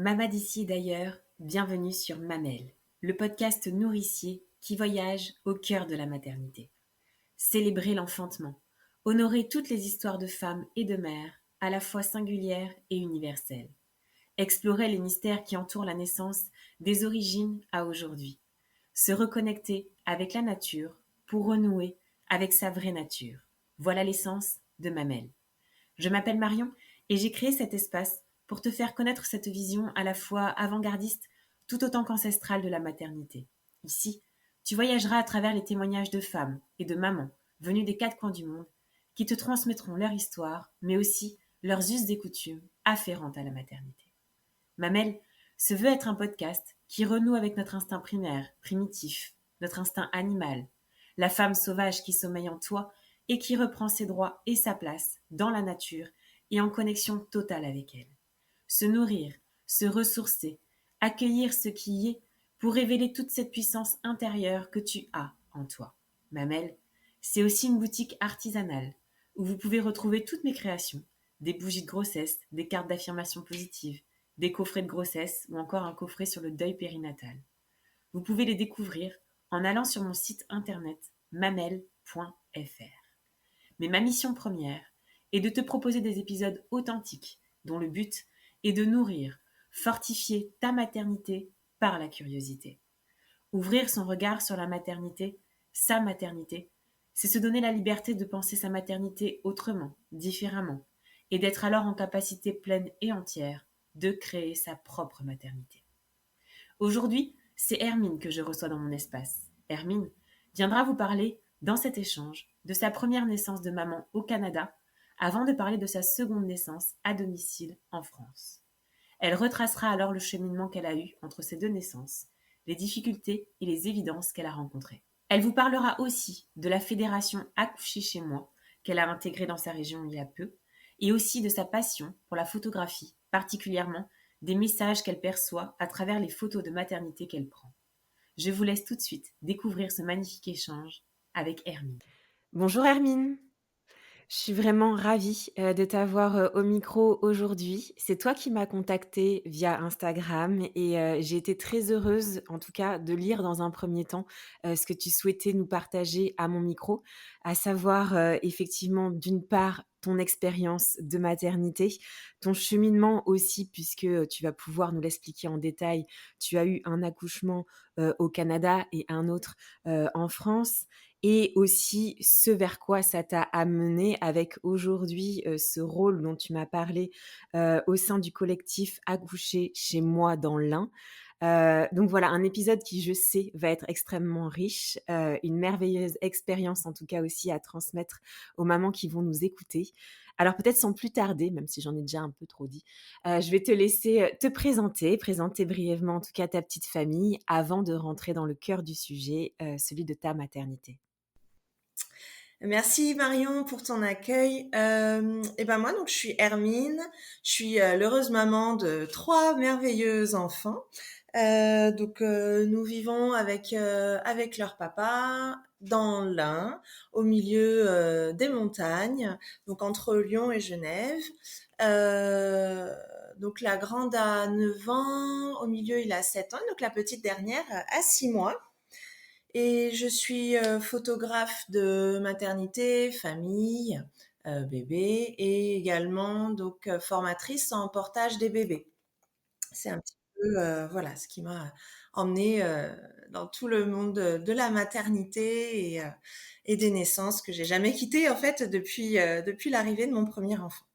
Mama d'ici et d'ailleurs, bienvenue sur Mamelle, le podcast nourricier qui voyage au cœur de la maternité. Célébrer l'enfantement, honorer toutes les histoires de femmes et de mères, à la fois singulières et universelles. Explorer les mystères qui entourent la naissance des origines à aujourd'hui. Se reconnecter avec la nature pour renouer avec sa vraie nature. Voilà l'essence de Mamelle. Je m'appelle Marion et j'ai créé cet espace pour te faire connaître cette vision à la fois avant-gardiste tout autant qu'ancestrale de la maternité. Ici, tu voyageras à travers les témoignages de femmes et de mamans venues des quatre coins du monde qui te transmettront leur histoire, mais aussi leurs us et coutumes afférentes à la maternité. Mamelle se veut être un podcast qui renoue avec notre instinct primaire, primitif, notre instinct animal, la femme sauvage qui sommeille en toi et qui reprend ses droits et sa place dans la nature et en connexion totale avec elle. Se nourrir, se ressourcer, accueillir ce qui y est pour révéler toute cette puissance intérieure que tu as en toi. Mamelle, c'est aussi une boutique artisanale où vous pouvez retrouver toutes mes créations, des bougies de grossesse, des cartes d'affirmation positive, des coffrets de grossesse ou encore un coffret sur le deuil périnatal. Vous pouvez les découvrir en allant sur mon site internet mamelle.fr. Mais ma mission première est de te proposer des épisodes authentiques dont le but est de nourrir, fortifier ta maternité par la curiosité. Ouvrir son regard sur la maternité, sa maternité, c'est se donner la liberté de penser sa maternité autrement, différemment, et d'être alors en capacité pleine et entière de créer sa propre maternité. Aujourd'hui, c'est Hermine que je reçois dans mon espace. Hermine viendra vous parler, dans cet échange, de sa première naissance de maman au Canada, avant de parler de sa seconde naissance à domicile en France. Elle retracera alors le cheminement qu'elle a eu entre ces deux naissances, les difficultés et les évidences qu'elle a rencontrées. Elle vous parlera aussi de la fédération Accoucher chez moi, qu'elle a intégrée dans sa région il y a peu, et aussi de sa passion pour la photographie, particulièrement des messages qu'elle perçoit à travers les photos de maternité qu'elle prend. Je vous laisse tout de suite découvrir ce magnifique échange avec Hermine. Bonjour Hermine. Je suis vraiment ravie de t'avoir au micro aujourd'hui. C'est toi qui m'as contactée via Instagram et j'ai été très heureuse, en tout cas, de lire dans un premier temps ce que tu souhaitais nous partager à mon micro, à savoir effectivement, d'une part, ton expérience de maternité, ton cheminement aussi, puisque tu vas pouvoir nous l'expliquer en détail. Tu as eu un accouchement au Canada et un autre en France. Et aussi ce vers quoi ça t'a amené avec aujourd'hui ce rôle dont tu m'as parlé au sein du collectif Accoucher chez moi dans l'Ain. Donc voilà, un épisode qui, je sais, va être extrêmement riche, une merveilleuse expérience en tout cas aussi à transmettre aux mamans qui vont nous écouter. Alors peut-être sans plus tarder, même si j'en ai déjà un peu trop dit, je vais te laisser te présenter brièvement en tout cas ta petite famille avant de rentrer dans le cœur du sujet, celui de ta maternité. Merci Marion pour ton accueil. Et ben moi donc je suis Hermine, je suis l'heureuse maman de 3 merveilleux enfants. Nous vivons avec leur papa dans l'Ain, au milieu des montagnes, donc entre Lyon et Genève. Donc la grande a 9 ans, au milieu il a 7 ans, donc la petite dernière a 6 mois. Et je suis photographe de maternité, famille, bébé et également donc formatrice en portage des bébés. C'est un petit peu voilà ce qui m'a emmenée dans tout le monde de la maternité et des naissances que j'ai jamais quitté en fait depuis l'arrivée de mon premier enfant.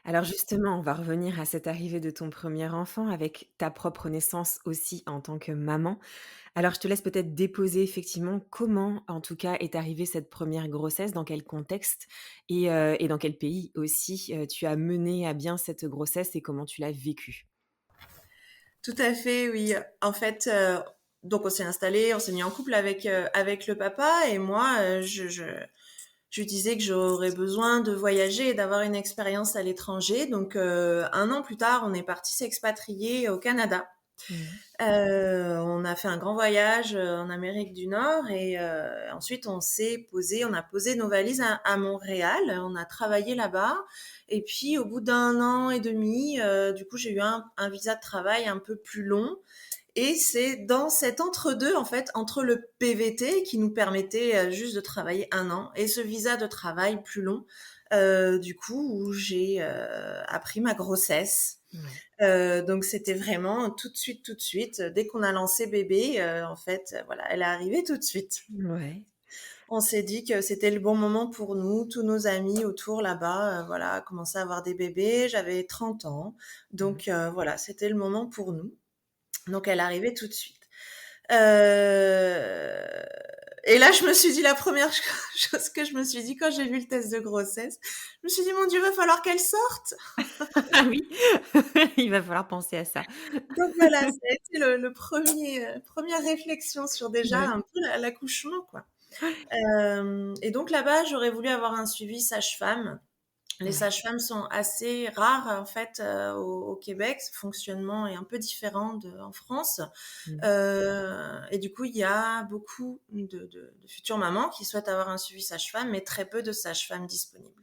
Alors justement, on va revenir à cette arrivée de ton premier enfant avec ta propre naissance aussi en tant que maman. Alors je te laisse peut-être déposer effectivement comment, en tout cas, est arrivée cette première grossesse, dans quel contexte et dans quel pays aussi tu as mené à bien cette grossesse et comment tu l'as vécue. Tout à fait, oui. En fait, donc on s'est installé, on s'est mis en couple avec le papa et moi, je disais que j'aurais besoin de voyager et d'avoir une expérience à l'étranger. Donc, 1 an plus tard, on est parti s'expatrier au Canada. Mmh. On a fait un grand voyage, en Amérique du Nord et ensuite on a posé nos valises à Montréal. On a travaillé là-bas et puis au bout d'un an et demi, du coup, j'ai eu un visa de travail un peu plus long et c'est dans cet entre-deux, en fait, entre le PVT qui nous permettait, juste de travailler un an et ce visa de travail plus long, du coup, où j'ai, appris ma grossesse. Ouais. Donc c'était vraiment tout de suite, dès qu'on a lancé bébé, en fait, voilà, elle est arrivée tout de suite. Ouais. On s'est dit que c'était le bon moment pour nous, tous nos amis autour là-bas, voilà, commençaient à avoir des bébés. J'avais 30 ans, Mmh. donc voilà, c'était le moment pour nous. Donc elle arrivait tout de suite. Et là, je me suis dit la première chose que je me suis dit quand j'ai vu le test de grossesse, je me suis dit: «Mon Dieu, va falloir qu'elle sorte!» Ah oui, il va falloir penser à ça. Donc voilà, ça a été le 1er, première réflexion sur déjà Ouais. un peu l'accouchement, quoi. Et donc là-bas, j'aurais voulu avoir un suivi sage-femme. Les Ouais. sages-femmes sont assez rares, en fait, au Québec. Ce fonctionnement est un peu différent en France. Mmh. Et du coup, il y a beaucoup de futures mamans qui souhaitent avoir un suivi sage-femme, mais très peu de sages-femmes disponibles.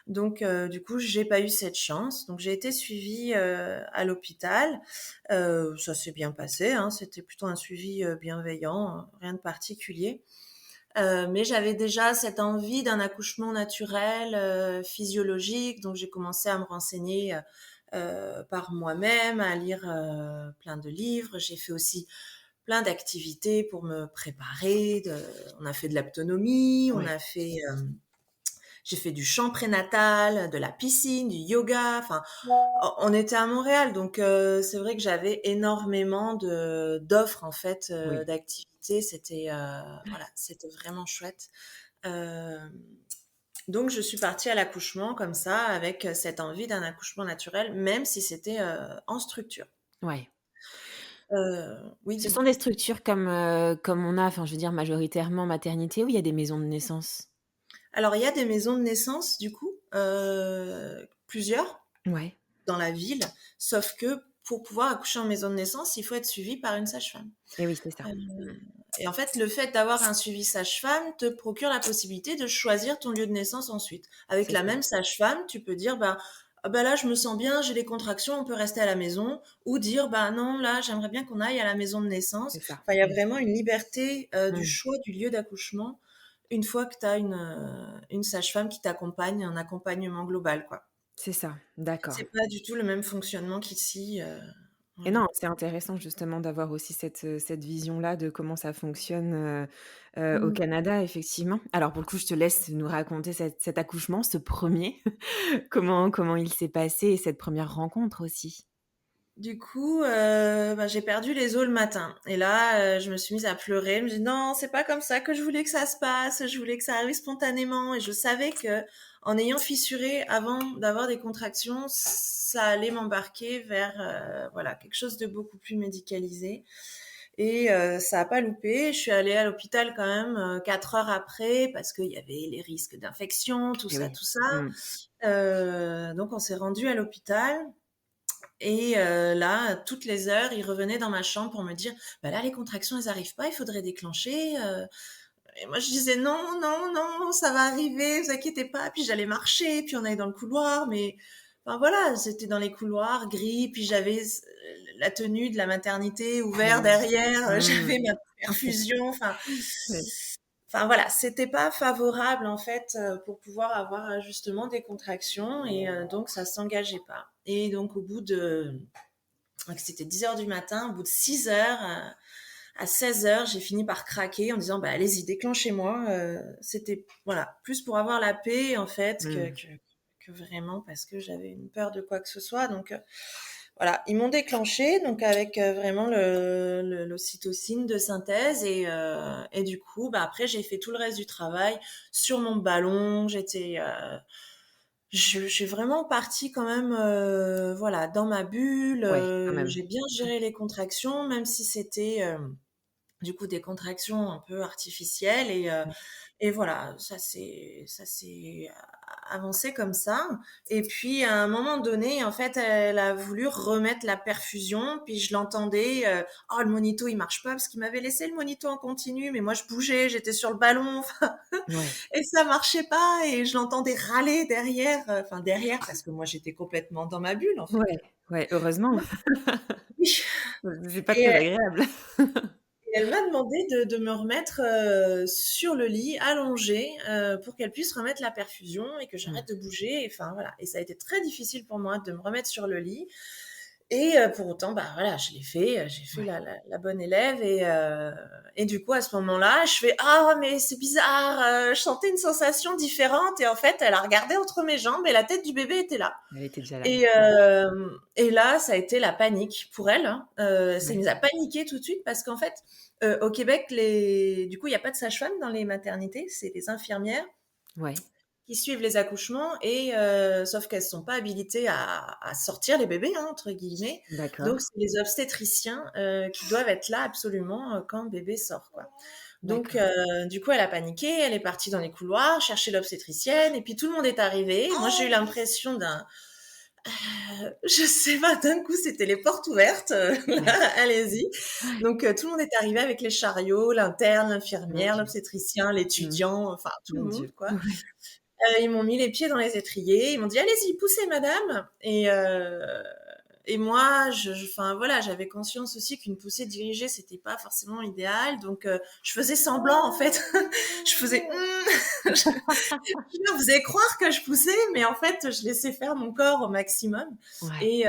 Donc, du coup, j'ai pas eu cette chance. Donc, j'ai été suivie à l'hôpital. Ça s'est bien passé, hein. C'était plutôt un suivi bienveillant, rien de particulier. Mais j'avais déjà cette envie d'un accouchement naturel, physiologique. Donc, j'ai commencé à me renseigner par moi-même, à lire plein de livres. J'ai fait aussi plein d'activités pour me préparer. On a fait de l'autonomie, Ouais. j'ai fait du chant prénatal, de la piscine, du yoga. Enfin, on était à Montréal, donc c'est vrai que j'avais énormément de d'offres en fait Oui. d'activités. C'était voilà, c'était vraiment chouette. Euh, donc je suis partie à l'accouchement comme ça, avec cette envie d'un accouchement naturel, même si c'était en structure. Ouais. Oui, Ce dis-moi. sont des structures comme on a, enfin, je veux dire majoritairement maternité, ou il y a des maisons de naissance? Alors il y a des maisons de naissance du coup, plusieurs Ouais. dans la ville, sauf que pour pouvoir accoucher en maison de naissance, il faut être suivi par une sage-femme. Et oui, c'est ça. Euh, Mmh. Et en fait, le fait d'avoir un suivi sage-femme te procure la possibilité de choisir ton lieu de naissance ensuite. Avec C'est la ça. même sage-femme, tu peux dire, bah, ah bah là, je me sens bien, j'ai les contractions, on peut rester à la maison. Ou dire, bah non, là, j'aimerais bien qu'on aille à la maison de naissance. C'est ça. Enfin, il y a Mmh. vraiment une liberté du Mmh. choix du lieu d'accouchement une fois que tu as une sage-femme qui t'accompagne, un accompagnement global, quoi. C'est ça, d'accord. C'est pas du tout le même fonctionnement qu'ici. Et Voilà. non, c'est intéressant justement d'avoir aussi cette vision-là de comment ça fonctionne, au Mm. Canada, effectivement. Alors pour le coup, je te laisse nous raconter cet accouchement, ce premier. Comment il s'est passé et cette première rencontre aussi? Du coup, bah, j'ai perdu les os le matin et là, je me suis mise à pleurer. Je me dis: «Non, c'est pas comme ça que je voulais que ça se passe. Je voulais que ça arrive spontanément» et je savais que en ayant fissuré avant d'avoir des contractions, ça allait m'embarquer vers, voilà, quelque chose de beaucoup plus médicalisé et ça a pas loupé. Je suis allée à l'hôpital quand même, 4 heures après parce qu'il y avait les risques d'infection, Et oui. tout ça. Mmh. Donc on s'est rendu à l'hôpital et là, toutes les heures, il revenait dans ma chambre pour me dire: «Bah là, les contractions, elles arrivent pas, il faudrait déclencher», et moi je disais: «Non, non, non, ça va arriver, vous inquiétez pas». Puis j'allais marcher, puis on allait dans le couloir, mais enfin voilà, c'était dans les couloirs gris, puis j'avais la tenue de la maternité ouverte Oui. derrière, Mmh. j'avais ma perfusion, Oui. enfin voilà, c'était pas favorable en fait pour pouvoir avoir justement des contractions et donc ça s'engageait pas. Et donc au bout de, donc c'était 10 heures du matin, au bout de 6 heures, à 16 heures, j'ai fini par craquer en disant bah allez-y, déclenchez-moi. C'était voilà, plus pour avoir la paix en fait Mmh. que vraiment parce que j'avais une peur de quoi que ce soit. Donc voilà, ils m'ont déclenché donc avec vraiment l'ocytocine de synthèse et du coup bah après j'ai fait tout le reste du travail sur mon ballon. Je suis vraiment partie quand même voilà dans ma bulle. Ouais, quand même. J'ai bien géré les contractions même si c'était du coup des contractions un peu artificielles Ouais. et voilà, ça s'est avancé comme ça. Et puis à un moment donné, en fait, elle a voulu remettre la perfusion, puis je l'entendais, oh le monito il marche pas parce qu'il m'avait laissé le monito en continu, mais moi je bougeais, j'étais sur le ballon, enfin, Ouais. et ça marchait pas et je l'entendais râler derrière, enfin derrière parce que moi j'étais complètement dans ma bulle en fait. Ouais. Ouais, heureusement. Oui. C'est pas très Et agréable. Et elle m'a demandé de me remettre, sur le lit, allongée, pour qu'elle puisse remettre la perfusion et que Mmh. j'arrête de bouger, et enfin voilà, et ça a été très difficile pour moi de me remettre sur le lit, et pour autant, bah, voilà, je l'ai fait, j'ai fait Ouais. la bonne élève, et du coup, à ce moment-là, je fais: «Ah mais c'est bizarre», je sentais une sensation différente, et en fait, elle a regardé entre mes jambes et la tête du bébé était là. Elle était déjà là. Et là, ça a été la panique pour elle, hein. Ça Ouais. nous a paniqué tout de suite parce qu'en fait, au Québec, du coup, il y a pas de sage-femme dans les maternités, c'est les infirmières Ouais. qui suivent les accouchements, et sauf qu'elles sont pas habilitées à «sortir les bébés», hein, entre guillemets. Donc D'accord. c'est les obstétriciens, qui doivent être là absolument, quand le bébé sort, quoi. Donc D'accord. du coup, elle a paniqué, elle est partie dans les couloirs chercher l'obstétricienne, et puis tout le monde est arrivé. Moi, j'ai eu l'impression je sais pas, d'un coup, c'était les portes ouvertes, là, Ouais. allez-y. Ouais. Donc tout le monde est arrivé avec les chariots, l'interne, Mon l'infirmière, Dieu. l'obstétricien, Mmh. l'étudiant, enfin tout le Mon monde, Dieu. quoi. Ouais. Ils m'ont mis les pieds dans les étriers, ils m'ont dit: «Allez-y, poussez madame», et moi, enfin voilà, j'avais conscience aussi qu'une poussée dirigée, c'était pas forcément idéal, donc je faisais semblant en fait. Je faisais je leur faisais croire que je poussais, mais en fait, je laissais faire mon corps au maximum. Ouais.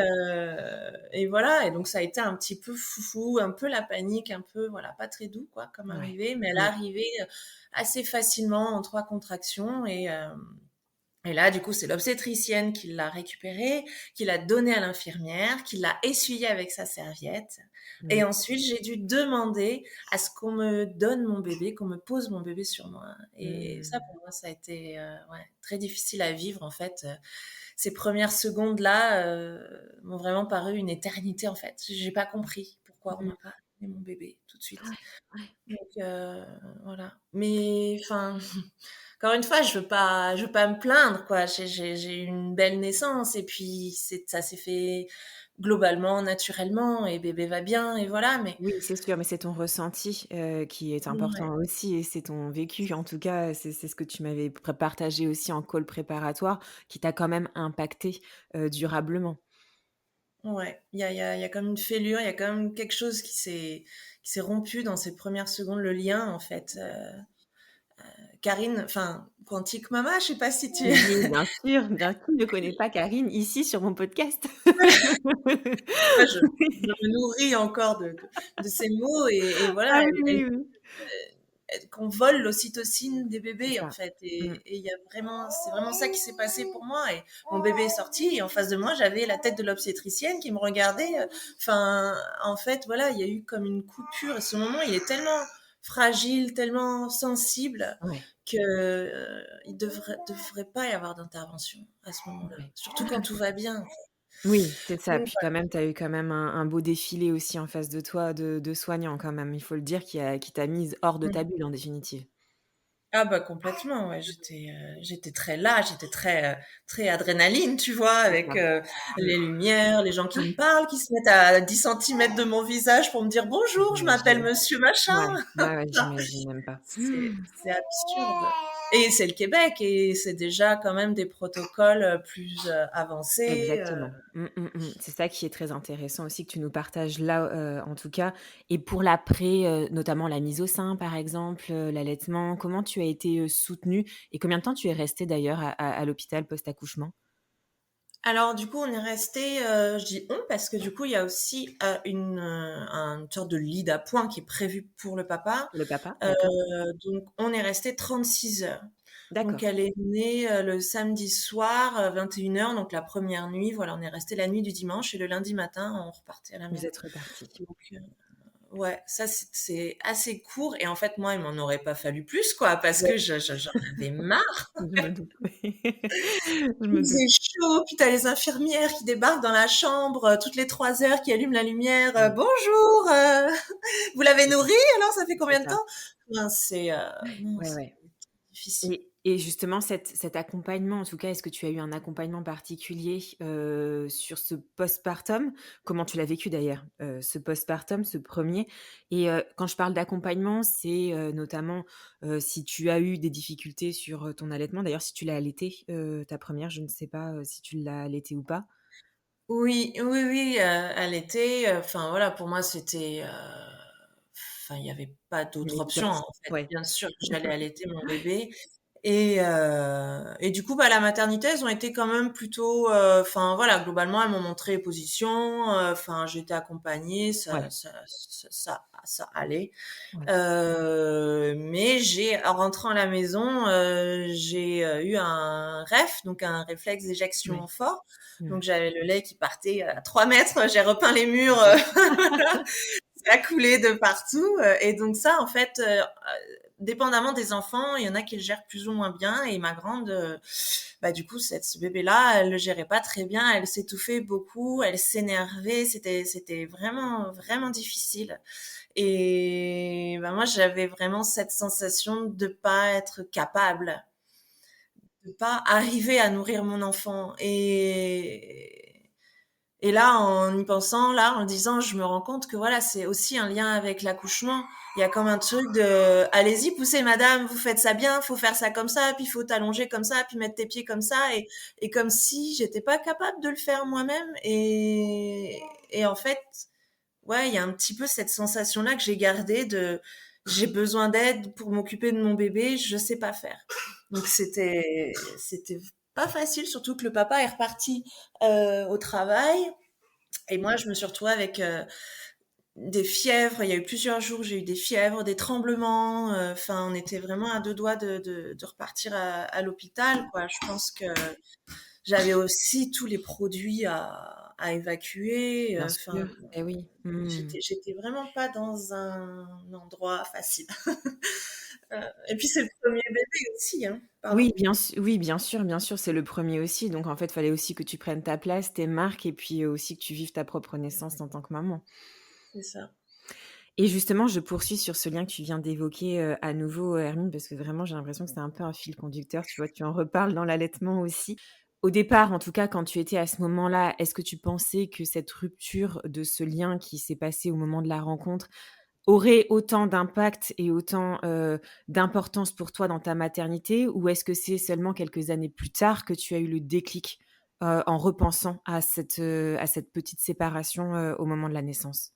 Et voilà. Et donc, ça a été un petit peu foufou, un peu la panique, un peu, voilà, pas très doux, quoi, comme Ouais. arrivée, mais elle est Mmh. arrivée assez facilement en 3 contractions. Et là, du coup, c'est l'obstétricienne qui l'a récupéré, qui l'a donné à l'infirmière, qui l'a essuyé avec sa serviette. Mmh. Et ensuite, j'ai dû demander à ce qu'on me donne mon bébé, qu'on me pose mon bébé sur moi. Et ça, Mmh. pour moi, ça a été ouais, très difficile à vivre, en fait. Ces premières secondes-là m'ont vraiment paru une éternité, en fait. J'ai pas compris pourquoi on Mmh. m'a pas donné mon bébé tout de suite. Ouais. Ouais. Donc voilà. Mais enfin, encore une fois, je veux pas me plaindre, quoi. J'ai eu une belle naissance, et puis ça s'est fait globalement, naturellement, et bébé va bien, et voilà. Mais Oui, c'est sûr, mais c'est ton ressenti, qui est ouais, important aussi et c'est ton vécu. En tout cas, c'est ce que tu m'avais partagé aussi en call préparatoire qui t'a quand même impacté, durablement. ouais. Il y a comme une fêlure, il y a quand même quelque chose qui s'est rompu dans ces premières secondes, le lien, en fait. Karine, enfin, Quantique Mama, je sais pas si tu. Oui, bien qui ne connaît pas Karine ici sur mon podcast? Moi, je me nourris encore de ces mots, et voilà, Ah elle oui, oui, oui. qu'on vole l'ocytocine des C'est bébés, en ça. fait, Mmh. et il y a vraiment, c'est vraiment ça qui s'est passé pour moi. Et mon bébé est sorti, et en face de moi, j'avais la tête de l'obstétricienne qui me regardait. Enfin, en fait, voilà, il y a eu comme une coupure, et ce moment, il est tellement fragile, tellement sensible, Ouais, que il devrait pas y avoir d'intervention à ce moment-là, ouais. surtout quand tout va bien. Oui, c'est ça. Donc Puis quand même, tu as eu quand même un beau défilé aussi en face de toi de soignants quand même, il faut le dire, qui t'a mise hors de ta voilà. bulle en définitive. Ah bah complètement, ouais, j'étais très là, j'étais très adrénaline, tu vois, C'est avec ça. les lumières, les gens qui me parlent, qui se mettent à 10 centimètres de mon visage pour me dire bonjour, je m'appelle J'imagine. monsieur machin. Ouais, ouais, ouais, Enfin, j'imagine même pas. c'est absurde. Et c'est le Québec, et c'est déjà quand même des protocoles plus avancés. Exactement. Mmh, mmh, mmh. C'est ça qui est très intéressant aussi que tu nous partages là, en tout cas et pour l'après, notamment la mise au sein par exemple, l'allaitement, comment tu as été, soutenue et combien de temps tu es restée d'ailleurs à l'hôpital post-accouchement? Alors du coup, on est resté, je dis «on» parce que du coup, il y a aussi une sorte de lit d'appoint qui est prévu pour le papa. Pour le papa? Heu, D'accord. donc on est resté 36 heures. Donc D'accord. elle est née, le samedi soir, 21 heures, donc la première nuit, voilà, on est resté la nuit du dimanche, et le lundi matin, on repartait à la Vous maison. êtes repartis. Donc ouais, ça c'est assez court et en fait, moi, il m'en aurait pas fallu plus, quoi, parce Ouais. que j'en avais marre. Je me doute, oui. Je Il me doute. faisait chaud, puis tu as les infirmières qui débarquent dans la chambre, toutes les 3 heures, qui allument la lumière. Mmh. «Bonjour, vous l'avez nourri alors? Ça fait C'est combien de ça. temps?» Non, non, Ouais, c'est ouais. difficile. Et justement cet accompagnement, en tout cas, est-ce que tu as eu un accompagnement particulier, sur ce postpartum? Comment tu l'as vécu d'ailleurs, ce postpartum, ce premier. Et quand je parle d'accompagnement, c'est, notamment, si tu as eu des difficultés sur, ton allaitement. D'ailleurs, si tu l'as allaitée, ta première, je ne sais pas, si tu l'as allaitée ou pas? Oui, oui, oui, elle était, enfin voilà, pour moi c'était, enfin il y avait pas Une d'autre option, évidence. en fait. Ouais. Bien sûr que j'allais allaiter mon bébé et du coup, bah, la maternité, elles ont été quand même plutôt, enfin voilà, globalement, elles m'ont montré les positions, enfin j'ai été accompagnée, Ouais, ça allait. ouais. Mais en rentrant à la maison, j'ai, eu un REF, donc un réflexe d'éjection Ouais. fort. Mmh. Donc j'avais le lait qui partait à 3 mètres, j'ai repeint les murs, OK. ça coulait de partout, et donc ça, en fait, dépendamment des enfants, il y en a qui le gèrent plus ou moins bien et ma grande, bah, du coup, ce bébé-là, elle le gérait pas très bien, elle s'étouffait beaucoup, elle s'énervait, c'était vraiment, vraiment difficile. Et bah, moi, j'avais vraiment cette sensation de pas être capable, de pas arriver à nourrir mon enfant. Et là, en y pensant, là, en le disant, je me rends compte que voilà, c'est aussi un lien avec l'accouchement. Il y a comme un truc de, allez-y, poussez madame, vous faites ça bien, faut faire ça comme ça, puis faut t'allonger comme ça, puis mettre tes pieds comme ça, et comme si j'étais pas capable de le faire moi-même. Et en fait, ouais, il y a un petit peu cette sensation-là que j'ai gardée de, j'ai besoin d'aide pour m'occuper de mon bébé, je sais pas faire. Donc c'était pas facile, surtout que le papa est reparti au travail. Et moi, je me suis retrouvée avec des fièvres. Il y a eu plusieurs jours, j'ai eu des fièvres, des tremblements. Enfin, on était vraiment à deux doigts de repartir à l'hôpital, quoi. Je pense que j'avais aussi tous les produits à évacuer. Bien Enfin, sûr. Eh oui. Mmh. j'étais vraiment pas dans un endroit facile. Et puis c'est le premier bébé aussi, hein. Pardon. Oui, bien sûr, c'est le premier aussi, donc en fait, fallait aussi que tu prennes ta place, tes marques et puis, aussi que tu vives ta propre naissance en tant que maman. C'est ça. Et justement, je poursuis sur ce lien que tu viens d'évoquer, à nouveau, Hermine, parce que vraiment j'ai l'impression que c'est un peu un fil conducteur, tu vois? Tu en reparles dans l'allaitement aussi. Au départ, en tout cas, quand tu étais à ce moment-là, est-ce que tu pensais que cette rupture de ce lien qui s'est passé au moment de la rencontre aurait autant d'impact et autant, d'importance pour toi dans ta maternité? Ou est-ce que c'est seulement quelques années plus tard que tu as eu le déclic, en repensant à cette petite séparation, au moment de la naissance?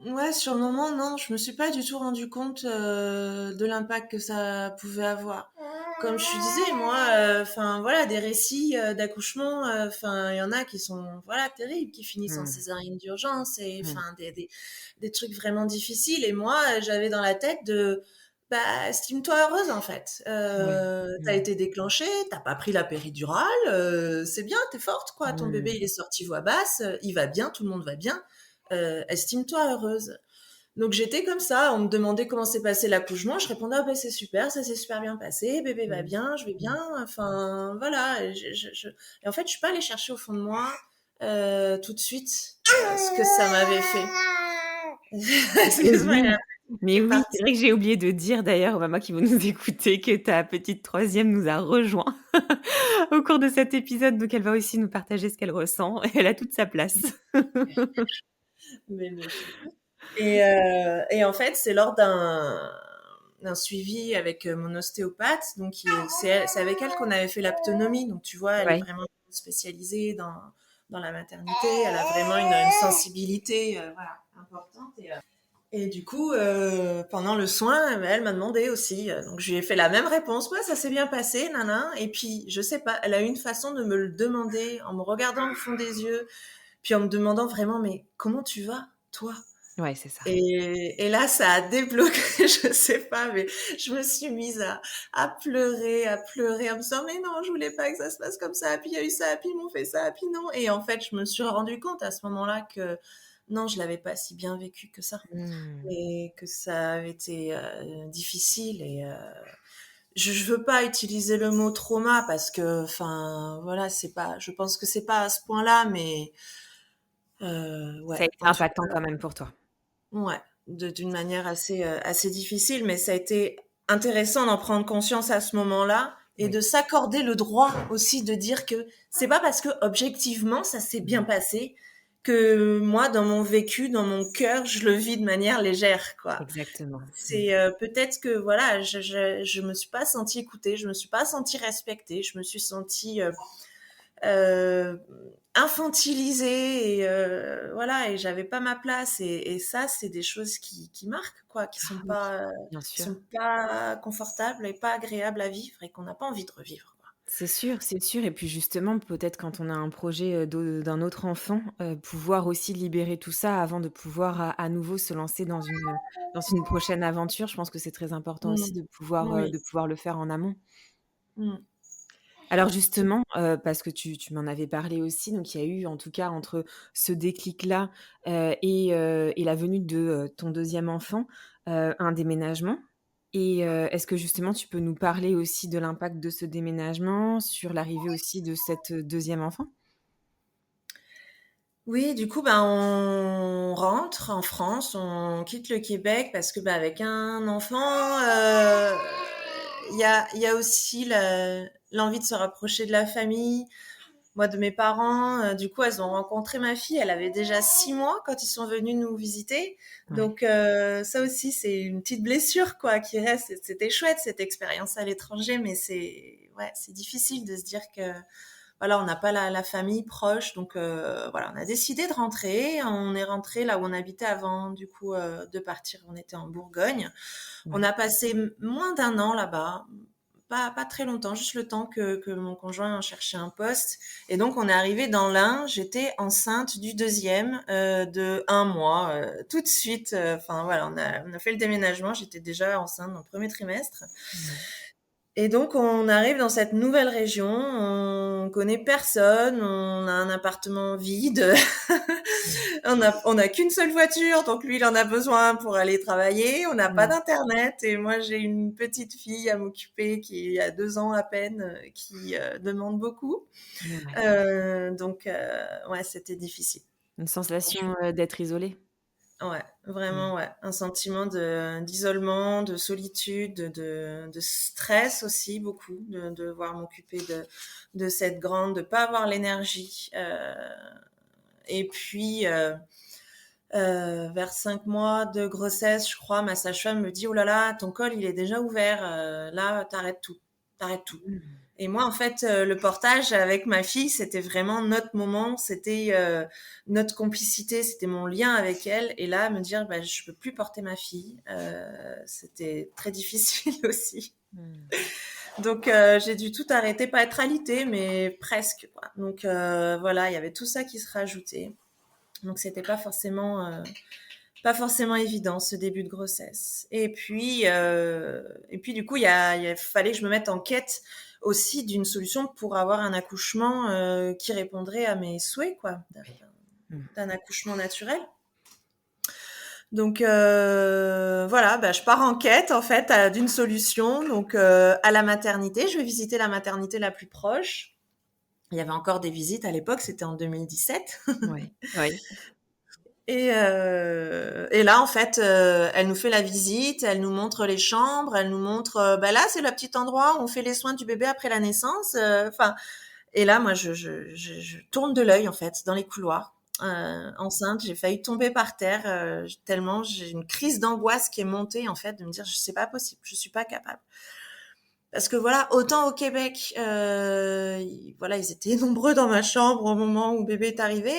Ouais, sur le moment, non, je me suis pas du tout rendu compte de l'impact que ça pouvait avoir. Comme je te disais, moi, enfin voilà, des récits d'accouchement, enfin il y en a qui sont voilà terribles, qui finissent en Mmh. césarienne d'urgence et Mmh. enfin des trucs vraiment difficiles. Et moi, j'avais dans la tête de bah estime-toi heureuse en fait. Ouais. T'as Mmh. été déclenchée, t'as pas pris la péridurale, c'est bien, t'es forte quoi. Ton bébé Mmh. il est sorti voix basse, il va bien, tout le monde va bien. Estime-toi heureuse. Donc j'étais comme ça, on me demandait comment s'est passé l'accouchement, je répondais ah ben c'est super, ça s'est super bien passé, bébé va Mmh. bien, je vais Mmh. bien, enfin voilà. Et en fait je suis pas allée chercher au fond de moi tout de suite ce que ça m'avait fait. Et Excuse-moi, il y a oui, un qui mais est oui, parti. c'est vrai que j'ai oublié de dire d'ailleurs aux mamans qui vont nous écouter que ta petite troisième nous a rejoints au cours de cet épisode, donc elle va aussi nous partager ce qu'elle ressent. Elle a toute sa place. Mais et en fait c'est lors d'un suivi avec mon ostéopathe, donc c'est avec elle qu'on avait fait l'aptonomie, donc tu vois, elle est Ouais. vraiment spécialisée dans la maternité, elle a vraiment une sensibilité voilà, importante. Et du coup, pendant le soin, elle m'a demandé aussi, donc je lui ai fait la même réponse, ouais, ça s'est bien passé, nana. Et puis, je sais pas, elle a eu une façon de me le demander en me regardant au fond des yeux, puis en me demandant vraiment, mais comment tu vas, toi? Ouais, c'est ça. Et là, ça a débloqué, je sais pas, mais je me suis mise à pleurer, en me disant, mais non, je voulais pas que ça se passe comme ça, puis il y a eu ça, puis ils m'ont fait ça, puis non. Et en fait, je me suis rendu compte à ce moment-là que, non, je l'avais pas si bien vécu que ça Mmh. et que ça avait été, difficile et je veux pas utiliser le mot trauma parce que, enfin, voilà, c'est pas je pense que c'est pas à ce point-là, mais Ça a ouais, été en tout impactant quand même pour toi? ouais, d'une manière assez difficile, mais ça a été intéressant d'en prendre conscience à ce moment-là et Oui. de s'accorder le droit aussi de dire que c'est pas parce que objectivement ça s'est bien Mmh. passé que moi, dans mon vécu, dans mon cœur, je le vis de manière légère, quoi. Exactement. Mmh. C'est peut-être que voilà, je me suis pas sentie écoutée, je me suis pas sentie respectée, je me suis sentie euh, infantilisée et voilà, et j'avais pas ma place et ça c'est des choses qui marquent, quoi, Ah oui, bien qui sûr. sont pas confortables et pas agréables à vivre et qu'on n'a pas envie de revivre, quoi. C'est sûr et puis justement, peut-être quand on a un projet, d'un autre enfant, pouvoir aussi libérer tout ça avant de pouvoir à nouveau se lancer dans une prochaine aventure. Je pense que c'est très important aussi Mm. Oui. de pouvoir le faire en amont. Mm. Alors justement, parce que tu m'en avais parlé aussi, donc il y a eu en tout cas entre ce déclic-là, et la venue de, ton deuxième enfant, un déménagement et est-ce que justement tu peux nous parler aussi de l'impact de ce déménagement sur l'arrivée aussi de cette, 2e enfant? Oui, du coup, ben, on rentre en France, on quitte le Québec parce que, bah, avec un enfant, il y a aussi l'envie de se rapprocher de la famille, moi, de mes parents. Du coup, elles ont rencontré ma fille. Elle avait déjà 6 mois quand ils sont venus nous visiter. Ouais. Donc, ça aussi, c'est une petite blessure, quoi, qui reste. C'était chouette, cette expérience à l'étranger, mais ouais, c'est difficile de se dire que voilà, on n'a pas la famille proche, donc voilà, on a décidé de rentrer. On est rentré là où on habitait avant, du coup, de partir. On était en Bourgogne. On Ouais. a passé moins d'un an là-bas, pas très longtemps, juste le temps que mon conjoint cherchait un poste. Et donc, on est arrivé dans l'Ain. J'étais enceinte du deuxième de 1 mois, tout de suite. Enfin voilà, on a fait le déménagement. J'étais déjà enceinte dans le premier trimestre. Ouais. Et donc, on arrive dans cette nouvelle région, on connaît personne, on a un appartement vide, Mmh. on a qu'une seule voiture, donc lui, il en a besoin pour aller travailler, on n'a pas Mmh. d'internet, et moi, j'ai une petite fille à m'occuper qui a 2 ans à peine, qui demande beaucoup. Ouais. Donc, ouais, c'était difficile. Une Franchement. sensation, d'être isolée? Ouais, Mmh. vraiment, ouais. Un sentiment d'isolement, de solitude, de stress aussi, beaucoup, de devoir m'occuper de cette grande, de pas avoir l'énergie. Et puis, vers 5 mois de grossesse, je crois, ma sage-femme me dit, oh là là, ton col, il est déjà ouvert. Là, t'arrêtes tout. T'arrêtes tout. Mmh. Et moi, en fait, le portage avec ma fille, c'était vraiment notre moment, c'était notre complicité, c'était mon lien avec elle. Et là, me dire, bah, je peux plus porter ma fille, c'était très difficile aussi. Mmh. Donc, j'ai dû tout arrêter, pas être alité, mais presque, quoi. Donc, voilà, il y avait tout ça qui se rajoutait. Donc, c'était pas forcément évident ce début de grossesse. Et puis du coup, il fallait que je me mette en quête aussi d'une solution pour avoir un accouchement qui répondrait à mes souhaits, quoi, Oui. Mmh. d'un accouchement naturel. Donc voilà, bah, je pars en quête en fait d'une solution. Donc à la maternité, je vais visiter la maternité la plus proche. Il y avait encore des visites à l'époque, c'était en 2017. Ouais. Oui. Et là, en fait, elle nous fait la visite, elle nous montre les chambres, elle nous montre, bah là, c'est le petit endroit où on fait les soins du bébé après la naissance. Enfin, et là, moi, je tourne de l'œil, en fait, dans les couloirs. Enceinte, j'ai failli tomber par terre tellement j'ai une crise d'angoisse qui est montée, en fait, de me dire, c'est pas possible, je suis pas capable. Parce que voilà, autant au Québec, voilà, ils étaient nombreux dans ma chambre au moment où bébé est arrivé,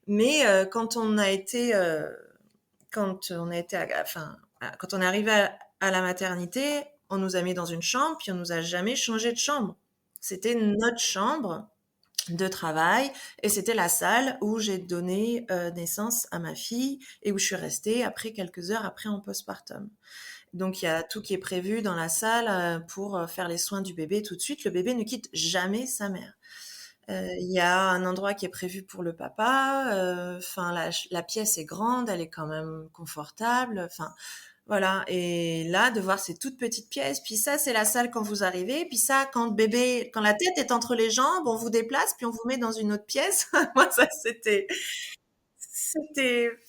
mais quand on est arrivé à la maternité, on nous a mis dans une chambre, puis on nous a jamais changé de chambre. C'était notre chambre de travail et c'était la salle où j'ai donné naissance à ma fille et où je suis restée après quelques heures après en postpartum. Donc, il y a tout qui est prévu dans la salle pour faire les soins du bébé tout de suite. Le bébé ne quitte jamais sa mère. Il y a un endroit qui est prévu pour le papa. Enfin, la pièce est grande, elle est quand même confortable. Enfin, voilà. Et là, de voir ces toutes petites pièces, puis ça, c'est la salle quand vous arrivez, puis ça, quand la tête est entre les jambes, on vous déplace, puis on vous met dans une autre pièce. Moi, ça,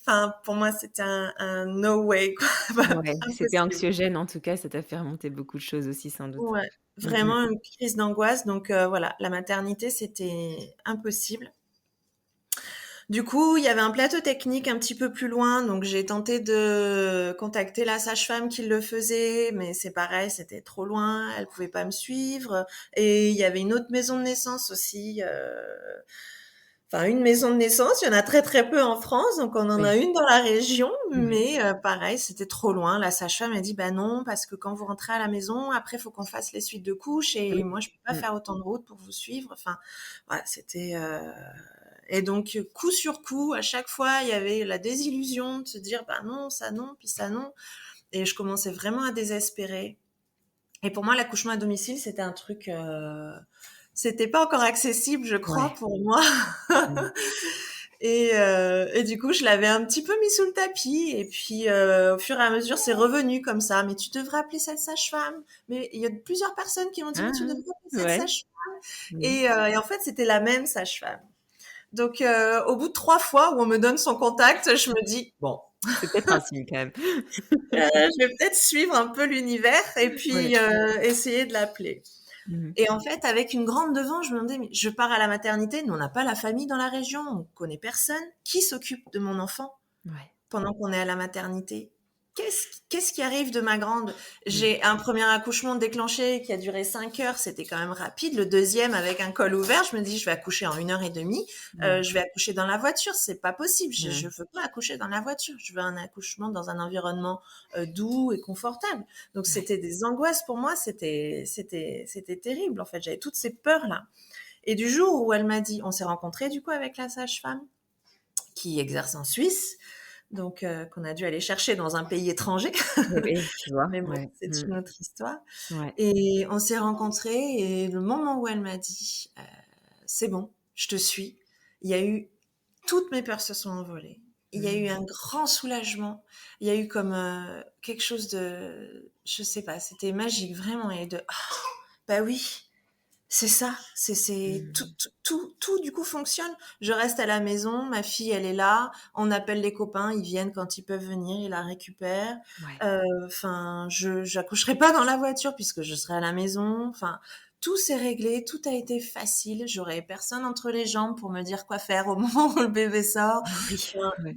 enfin, pour moi, c'était un no way, quoi. Ouais, c'était Impossible. anxiogène en tout cas, ça t'a fait remonter beaucoup de choses aussi sans doute. Ouais, Mmh mh. vraiment une crise d'angoisse. Donc, voilà, la maternité, c'était impossible. Du coup, il y avait un plateau technique un petit peu plus loin, donc j'ai tenté de contacter la sage-femme qui le faisait, mais c'est pareil, c'était trop loin, elle pouvait pas me suivre. Et il y avait une autre maison de naissance aussi, enfin une maison de naissance, il y en a très très peu en France, donc on en a Oui. une dans la région, Mmh. mais pareil, c'était trop loin. La sage-femme a dit bah non, parce que quand vous rentrez à la maison, après il faut qu'on fasse les suites de couches et Oui. moi je peux pas Mmh. faire autant de route pour vous suivre. Enfin, voilà, c'était et donc, coup sur coup, à chaque fois, il y avait la désillusion de se dire, bah non, puis ça non. Et je commençais vraiment à désespérer. Et pour moi, l'accouchement à domicile, c'était un truc, c'était pas encore accessible, je crois, Ouais. pour moi. Mmh. Et du coup, je l'avais un petit peu mis sous le tapis. Et puis, au fur et à mesure, c'est revenu comme ça. Mais tu devrais appeler cette sage-femme. Mais il y a plusieurs personnes qui m'ont dit, mais tu Ah! devrais appeler cette Ouais. sage-femme. Mmh. Et en fait, c'était la même sage-femme. Donc, au bout de 3 fois où on me donne son contact, je me dis: «Bon, C'est peut-être un signe quand même. je vais peut-être suivre un peu l'univers et Ouais. puis, essayer de l'appeler». Mmh. Et en fait, avec une grande devant, je me demandais: «Mais je pars à la maternité, nous on n'a pas la famille dans la région, on connaît personne. Qui s'occupe de mon enfant Ouais. pendant qu'on est à la maternité?» Qu'est-ce qui arrive de ma grande? Mmh. J'ai un premier accouchement déclenché qui a duré 5 heures, c'était quand même rapide. Le deuxième avec un col ouvert, je me dis: «Je vais accoucher en 1 heure et demie, Mmh. je vais accoucher dans la voiture, c'est pas possible. Je Mmh. veux pas accoucher dans la voiture. Je veux un accouchement dans un environnement, doux et confortable». Donc Ouais. c'était des angoisses pour moi, c'était terrible en fait. J'avais toutes ces peurs-là. Et du jour où elle m'a dit on s'est rencontrés du coup avec la sage-femme qui exerce en Suisse, donc qu'on a dû aller chercher dans un pays étranger. Oui, tu vois? Mais bon, Ouais. c'est Mmh. une autre histoire. Ouais. Et on s'est rencontrés et le moment où elle m'a dit c'est bon, je te suis, il y a eu toutes mes peurs se sont envolées. Il y a eu Mmh. un grand soulagement. Il y a eu comme quelque chose de, je sais pas, c'était magique vraiment. Et de, ah, bah oui, c'est ça, c'est tout, Mmh. tout du coup fonctionne. Je reste à la maison, ma fille elle est là, on appelle les copains, ils viennent quand ils peuvent venir, ils la récupèrent. Ouais. Enfin, je j'accoucherai pas dans la voiture puisque je serai à la maison. Enfin, tout s'est réglé, tout a été facile. J'aurais personne entre les jambes pour me dire quoi faire au moment où le bébé sort. Oui. Enfin, Ouais.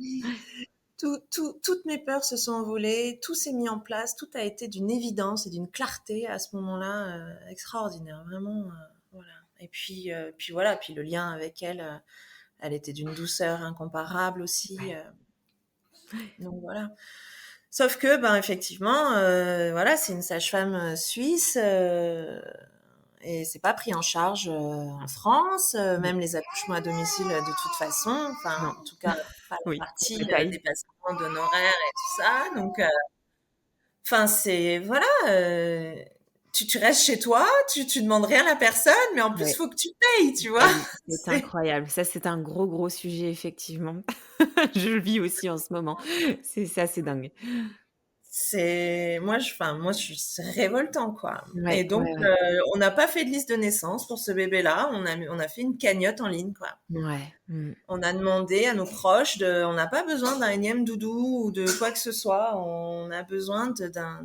toutes mes peurs se sont envolées, tout s'est mis en place, tout a été d'une évidence et d'une clarté à ce moment-là extraordinaire, vraiment. Voilà. Et puis voilà, puis le lien avec elle, elle était d'une douceur incomparable aussi. Ouais. Donc voilà. Sauf que, ben effectivement, voilà, c'est une sage-femme suisse. Et c'est pas pris en charge en France, Mmh. même les accouchements à domicile de toute façon, enfin Non. en tout cas pas la Oui, pour partie ta taille. dépassement d'honoraires et tout ça. Donc, enfin c'est voilà, tu restes chez toi, tu demandes rien à la personne, mais en plus Ouais. faut que tu payes, tu vois. Ah oui, c'est C'est incroyable. Ça, c'est un gros, gros sujet effectivement. Je le vis aussi en ce moment. C'est dingue. c'est révoltant, quoi. Et Ouais, donc, ouais, ouais. on n'a pas fait de liste de naissance pour ce bébé-là. On a fait une cagnotte en ligne, quoi. Ouais. Mmh. On a demandé à nos proches on n'a pas besoin d'un énième doudou ou de quoi que ce soit. On a besoin d'un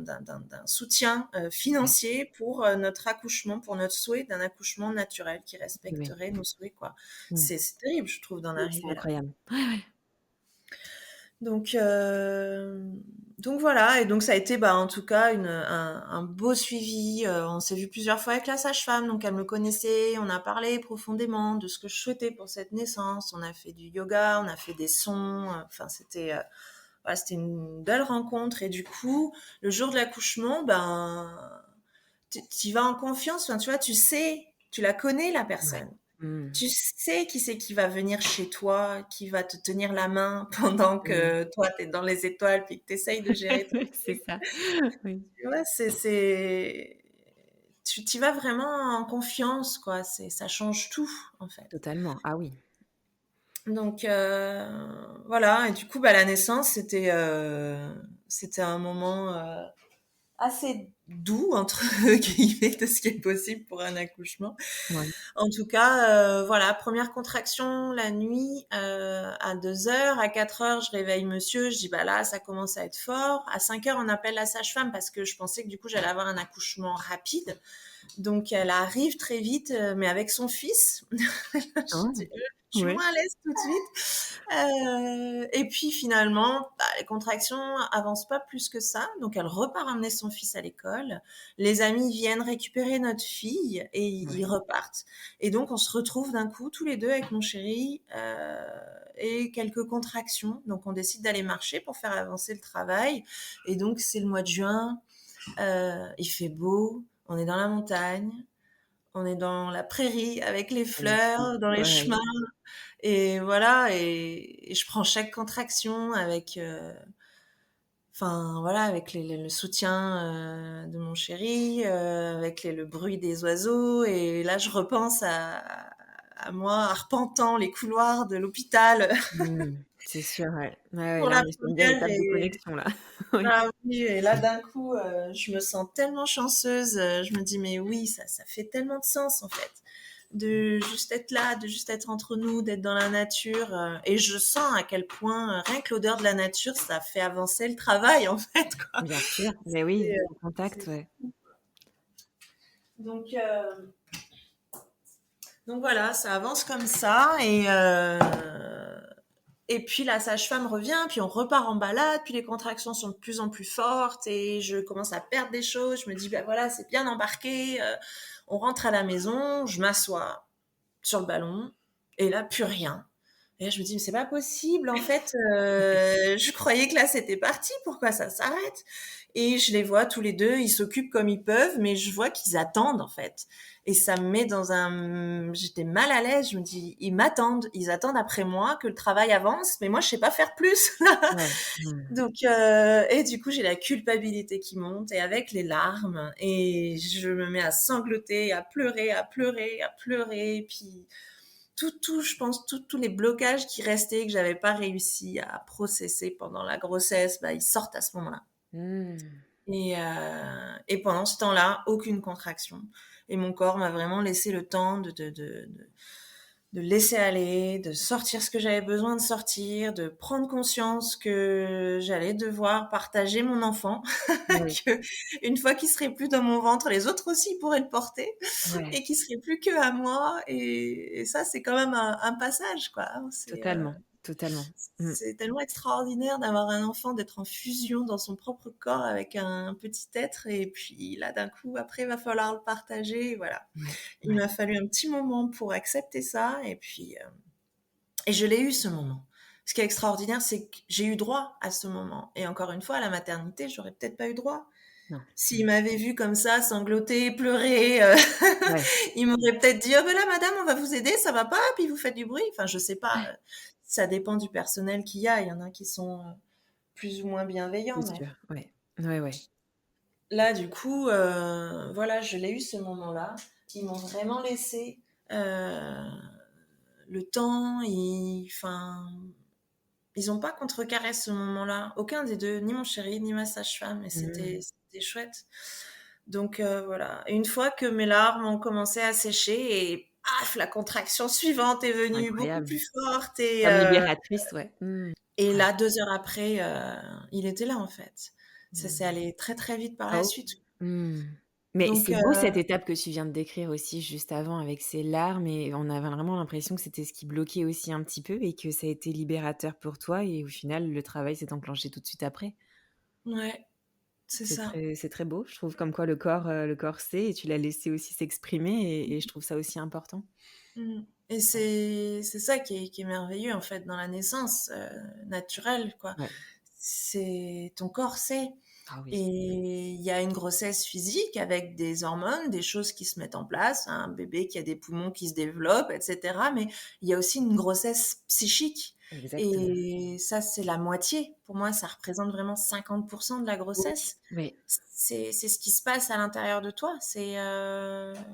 soutien Ouais. financier pour notre accouchement, pour notre souhait d'un accouchement naturel qui Oui. respecterait nos souhaits, quoi. Mmh. C'est terrible, je trouve, d'en C'est arriver là. incroyable. Ouais, ouais. Donc, donc voilà, et donc ça a été, bah, en tout cas, un beau suivi. On s'est vu plusieurs fois avec la sage-femme, donc elle me connaissait. On a parlé profondément de ce que je souhaitais pour cette naissance. On a fait du yoga, on a fait des sons. Enfin, voilà, c'était une belle rencontre. Et du coup, le jour de l'accouchement, ben, tu vas en confiance. Enfin, tu vois, tu sais, tu la connais, la Ouais. personne. Mmh. Tu sais qui c'est qui va venir chez toi, qui va te tenir la main pendant Mmh. que toi, tu es dans les étoiles puis que tu essayes de gérer ton C'est truc. ça. Oui. Tu vois, c'est tu y vas vraiment en confiance, quoi. Ça change tout, en fait. Totalement. Ah oui. Donc voilà et du coup, bah, la naissance, c'était un moment, assez «doux» entre guillemets de ce qui est possible pour un accouchement. Ouais. En tout cas, voilà, première contraction la nuit, à 2 heures. À 4 heures, je réveille monsieur, je dis: «Bah, là, ça commence à être fort». À 5 heures, on appelle la sage-femme parce que je pensais que du coup, j'allais avoir un accouchement rapide. Donc elle arrive très vite, mais avec son fils. Je Oh! dis: je suis Ouais. moins à l'aise tout de suite». Et puis finalement, bah, les contractions avancent pas plus que ça, donc elle repart emmener son fils à l'école. Les amis viennent récupérer notre fille et ils Ouais. repartent. Et donc on se retrouve d'un coup tous les deux avec mon chéri, et quelques contractions. Donc on décide d'aller marcher pour faire avancer le travail. Et donc c'est le mois de juin, il fait beau, on est dans la montagne, on est dans la prairie avec les Magnifique. fleurs, dans les Ouais. chemins. Et voilà, et je prends chaque contraction avec, enfin voilà, avec le soutien de mon chéri, avec le bruit des oiseaux. Et là, je repense à moi arpentant les couloirs de l'hôpital Mmh. C'est sûr, ouais. Ouais, ouais, pour là, la on est sur une belle première. étape de Et connexion, là. Oui. ah oui, et là d'un coup, je me sens tellement chanceuse. Je me dis mais oui, ça fait tellement de sens en fait, de juste être là, de juste être entre nous, d'être dans la nature. Et je sens à quel point rien que l'odeur de la nature, ça fait avancer le travail en fait, quoi. Bien sûr. Mais C'est, oui, au contact, c'est- ouais. Donc, donc voilà, ça avance comme ça. Et puis la sage-femme revient, puis on repart en balade, puis les contractions sont de plus en plus fortes et je commence à perdre des choses. Je me dis, ben voilà, c'est bien embarqué. On rentre à la maison, je m'assois sur le ballon et là, plus rien. Et là, je me dis, mais c'est pas possible, en fait. Je croyais que là, c'était parti. Pourquoi ça s'arrête? Et je les vois tous les deux, ils s'occupent comme ils peuvent, mais je vois qu'ils attendent, en fait. Et ça me met dans un... J'étais mal à l'aise. Je me dis, ils m'attendent. Ils attendent après moi que le travail avance, mais moi, je sais pas faire plus. Ouais. Mmh. Donc, et du coup, j'ai la culpabilité qui monte et avec les larmes. Et je me mets à sangloter, à pleurer, à pleurer, à pleurer. Et puis, je pense, tous les blocages qui restaient, que j'avais pas réussi à processer pendant la grossesse, bah, ils sortent à ce moment-là. Mmh. Et pendant ce temps-là, aucune contraction. Et mon corps m'a vraiment laissé le temps de laisser aller, de sortir ce que j'avais besoin de sortir, de prendre conscience que j'allais devoir partager mon enfant, Oui. que une fois qu'il serait plus dans mon ventre, les autres aussi pourraient le porter Ouais. et qu'il serait plus que à moi. Et ça, c'est quand même un passage, quoi. Totalement, totalement. Mmh. C'est tellement extraordinaire d'avoir un enfant, d'être en fusion dans son propre corps avec un petit être. Et puis là, d'un coup, après, il va falloir le partager. Et voilà. Ouais. Il Ouais. m'a fallu un petit moment pour accepter ça. Et puis, et je l'ai eu ce moment. Ce qui est extraordinaire, c'est que j'ai eu droit à ce moment. Et encore une fois, à la maternité, j'aurais peut-être pas eu droit. Non. S'il Mmh. m'avait vu comme ça, sangloter, pleurer, Ouais. il m'aurait peut-être dit: «Oh ben là, madame, on va vous aider, ça va pas? Puis vous faites du bruit». Enfin, je sais pas. Ça dépend du personnel qu'il y a. Il y en a qui sont plus ou moins bienveillants, C'est mais sûr. Ouais. Ouais, ouais. là, du coup, voilà, je l'ai eu ce moment-là. Ils m'ont vraiment laissé le temps. Enfin, ils ont pas contrecarré ce moment-là. Aucun des deux, ni mon chéri, ni ma sage-femme. Et Mmh. c'était chouette. Donc voilà. Et une fois que mes larmes ont commencé à sécher et paf, la contraction suivante est venue beaucoup Incroyable. plus forte. Comme libératrice, ouais. Mmh. Et Ouais. là, 2 heures après, il était là en fait. Ça s'est Mmh. allé très très vite par la Oh. suite. Mmh. Mais Donc c'est beau cette étape que tu viens de décrire aussi juste avant avec ces larmes et on avait vraiment l'impression que c'était ce qui bloquait aussi un petit peu et que ça a été libérateur pour toi et au final le travail s'est enclenché tout de suite après. ouais, c'est ça. C'est très beau, je trouve, comme quoi le corps sait et tu l'as laissé aussi s'exprimer et je trouve ça aussi important. Mmh. Et c'est ça qui est merveilleux en fait dans la naissance naturelle, quoi. Ouais. C'est ton corps sait. Ah oui. Et il y a une grossesse physique avec des hormones, des choses qui se mettent en place, un bébé qui a des poumons qui se développent, etc. Mais il y a aussi une grossesse psychique. Exactement. Et ça, c'est la moitié. Pour moi, ça représente vraiment 50% de la Oui, grossesse. oui. C'est ce qui se passe à l'intérieur de toi. C'est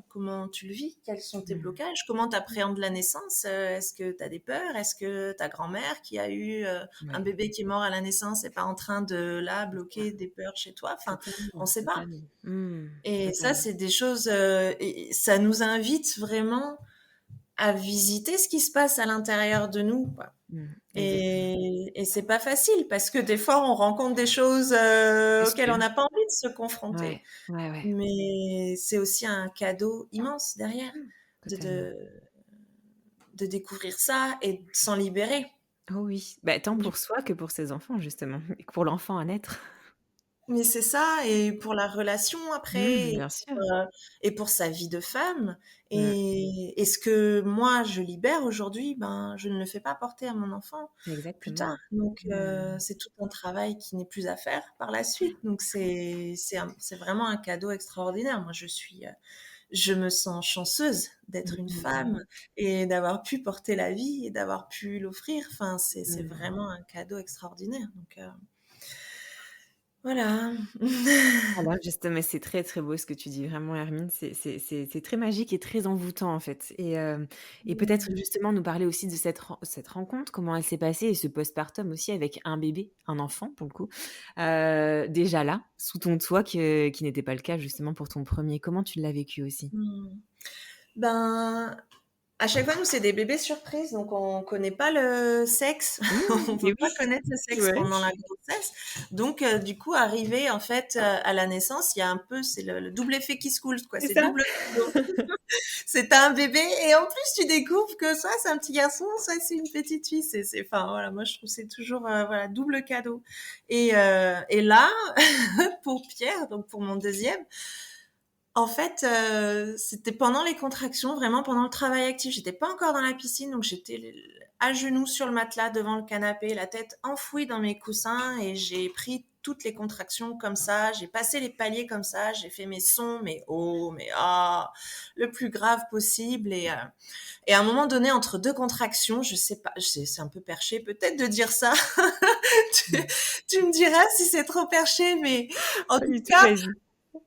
comment tu le vis, quels sont tes Mmh. blocages, comment tu appréhendes la naissance. Est-ce que tu as des peurs? Est-ce que ta grand-mère qui a eu un Ouais, bébé qui est mort à la naissance n'est pas en train de là c'est ça. bloquer des peurs chez toi? Enfin, on Totalement, ne sait pas. totalement. Mmh, Et ça, totalement. c'est des choses, et ça nous invite vraiment à visiter ce qui se passe à l'intérieur de nous, quoi. Exactement. Et c'est pas facile parce que des fois, on rencontre des choses C'est auxquelles on sûr. n'a pas envie de se confronter. Ouais, ouais, ouais. Mais c'est aussi un cadeau immense derrière de, Totalement. de découvrir ça et de s'en libérer. Oh oui, bah, tant pour soi que pour ses enfants justement et que pour l'enfant à naître. Mais c'est ça, et pour la relation après, Bien sûr. et pour sa vie de femme. Mmh, Et ce que moi je libère aujourd'hui, ben, je ne le fais pas porter à mon enfant plus exactement. tard. Donc, Mmh. c'est tout un travail qui n'est plus à faire par la suite. Donc, c'est vraiment un cadeau extraordinaire. Moi, je me sens chanceuse d'être une Mmh. femme et d'avoir pu porter la vie et d'avoir pu l'offrir. Enfin, c'est Mmh. vraiment un cadeau extraordinaire. Donc, voilà. Voilà, justement, c'est très, très beau ce que tu dis vraiment Hermine, c'est très magique et très envoûtant en fait et peut-être Mmh. justement nous parler aussi de cette rencontre, comment elle s'est passée et ce postpartum aussi avec un bébé, un enfant pour le coup, déjà là, sous ton toit qui n'était pas le cas justement pour ton premier. Comment tu l'as vécu aussi? Mmh. Ben, à chaque fois, nous, c'est des bébés surprises, donc on connaît pas le sexe. On Et peut pas oui, connaître le sexe ouais, pendant la grossesse. Donc, du coup, arrivé en fait à la naissance, il y a un peu, c'est le double effet qui se coule, quoi. c'est C'est ça. double cadeau. C'est un bébé et en plus tu découvres que soit c'est un petit garçon, soit c'est une petite fille. Enfin voilà, moi je trouve que c'est toujours voilà double cadeau. Et là, pour Pierre, donc pour mon deuxième, en fait, c'était pendant les contractions, vraiment pendant le travail actif. J'étais pas encore dans la piscine, donc j'étais à genoux sur le matelas devant le canapé, la tête enfouie dans mes coussins, et j'ai pris toutes les contractions comme ça. J'ai passé les paliers comme ça. J'ai fait mes sons, mes hauts, mes ah, le plus grave possible. Et à un moment donné, entre deux contractions, je sais pas, c'est un peu perché peut-être de dire ça. tu, Mmh. tu me diras si c'est trop perché, mais en Pas tout du tout, cas, vas-y.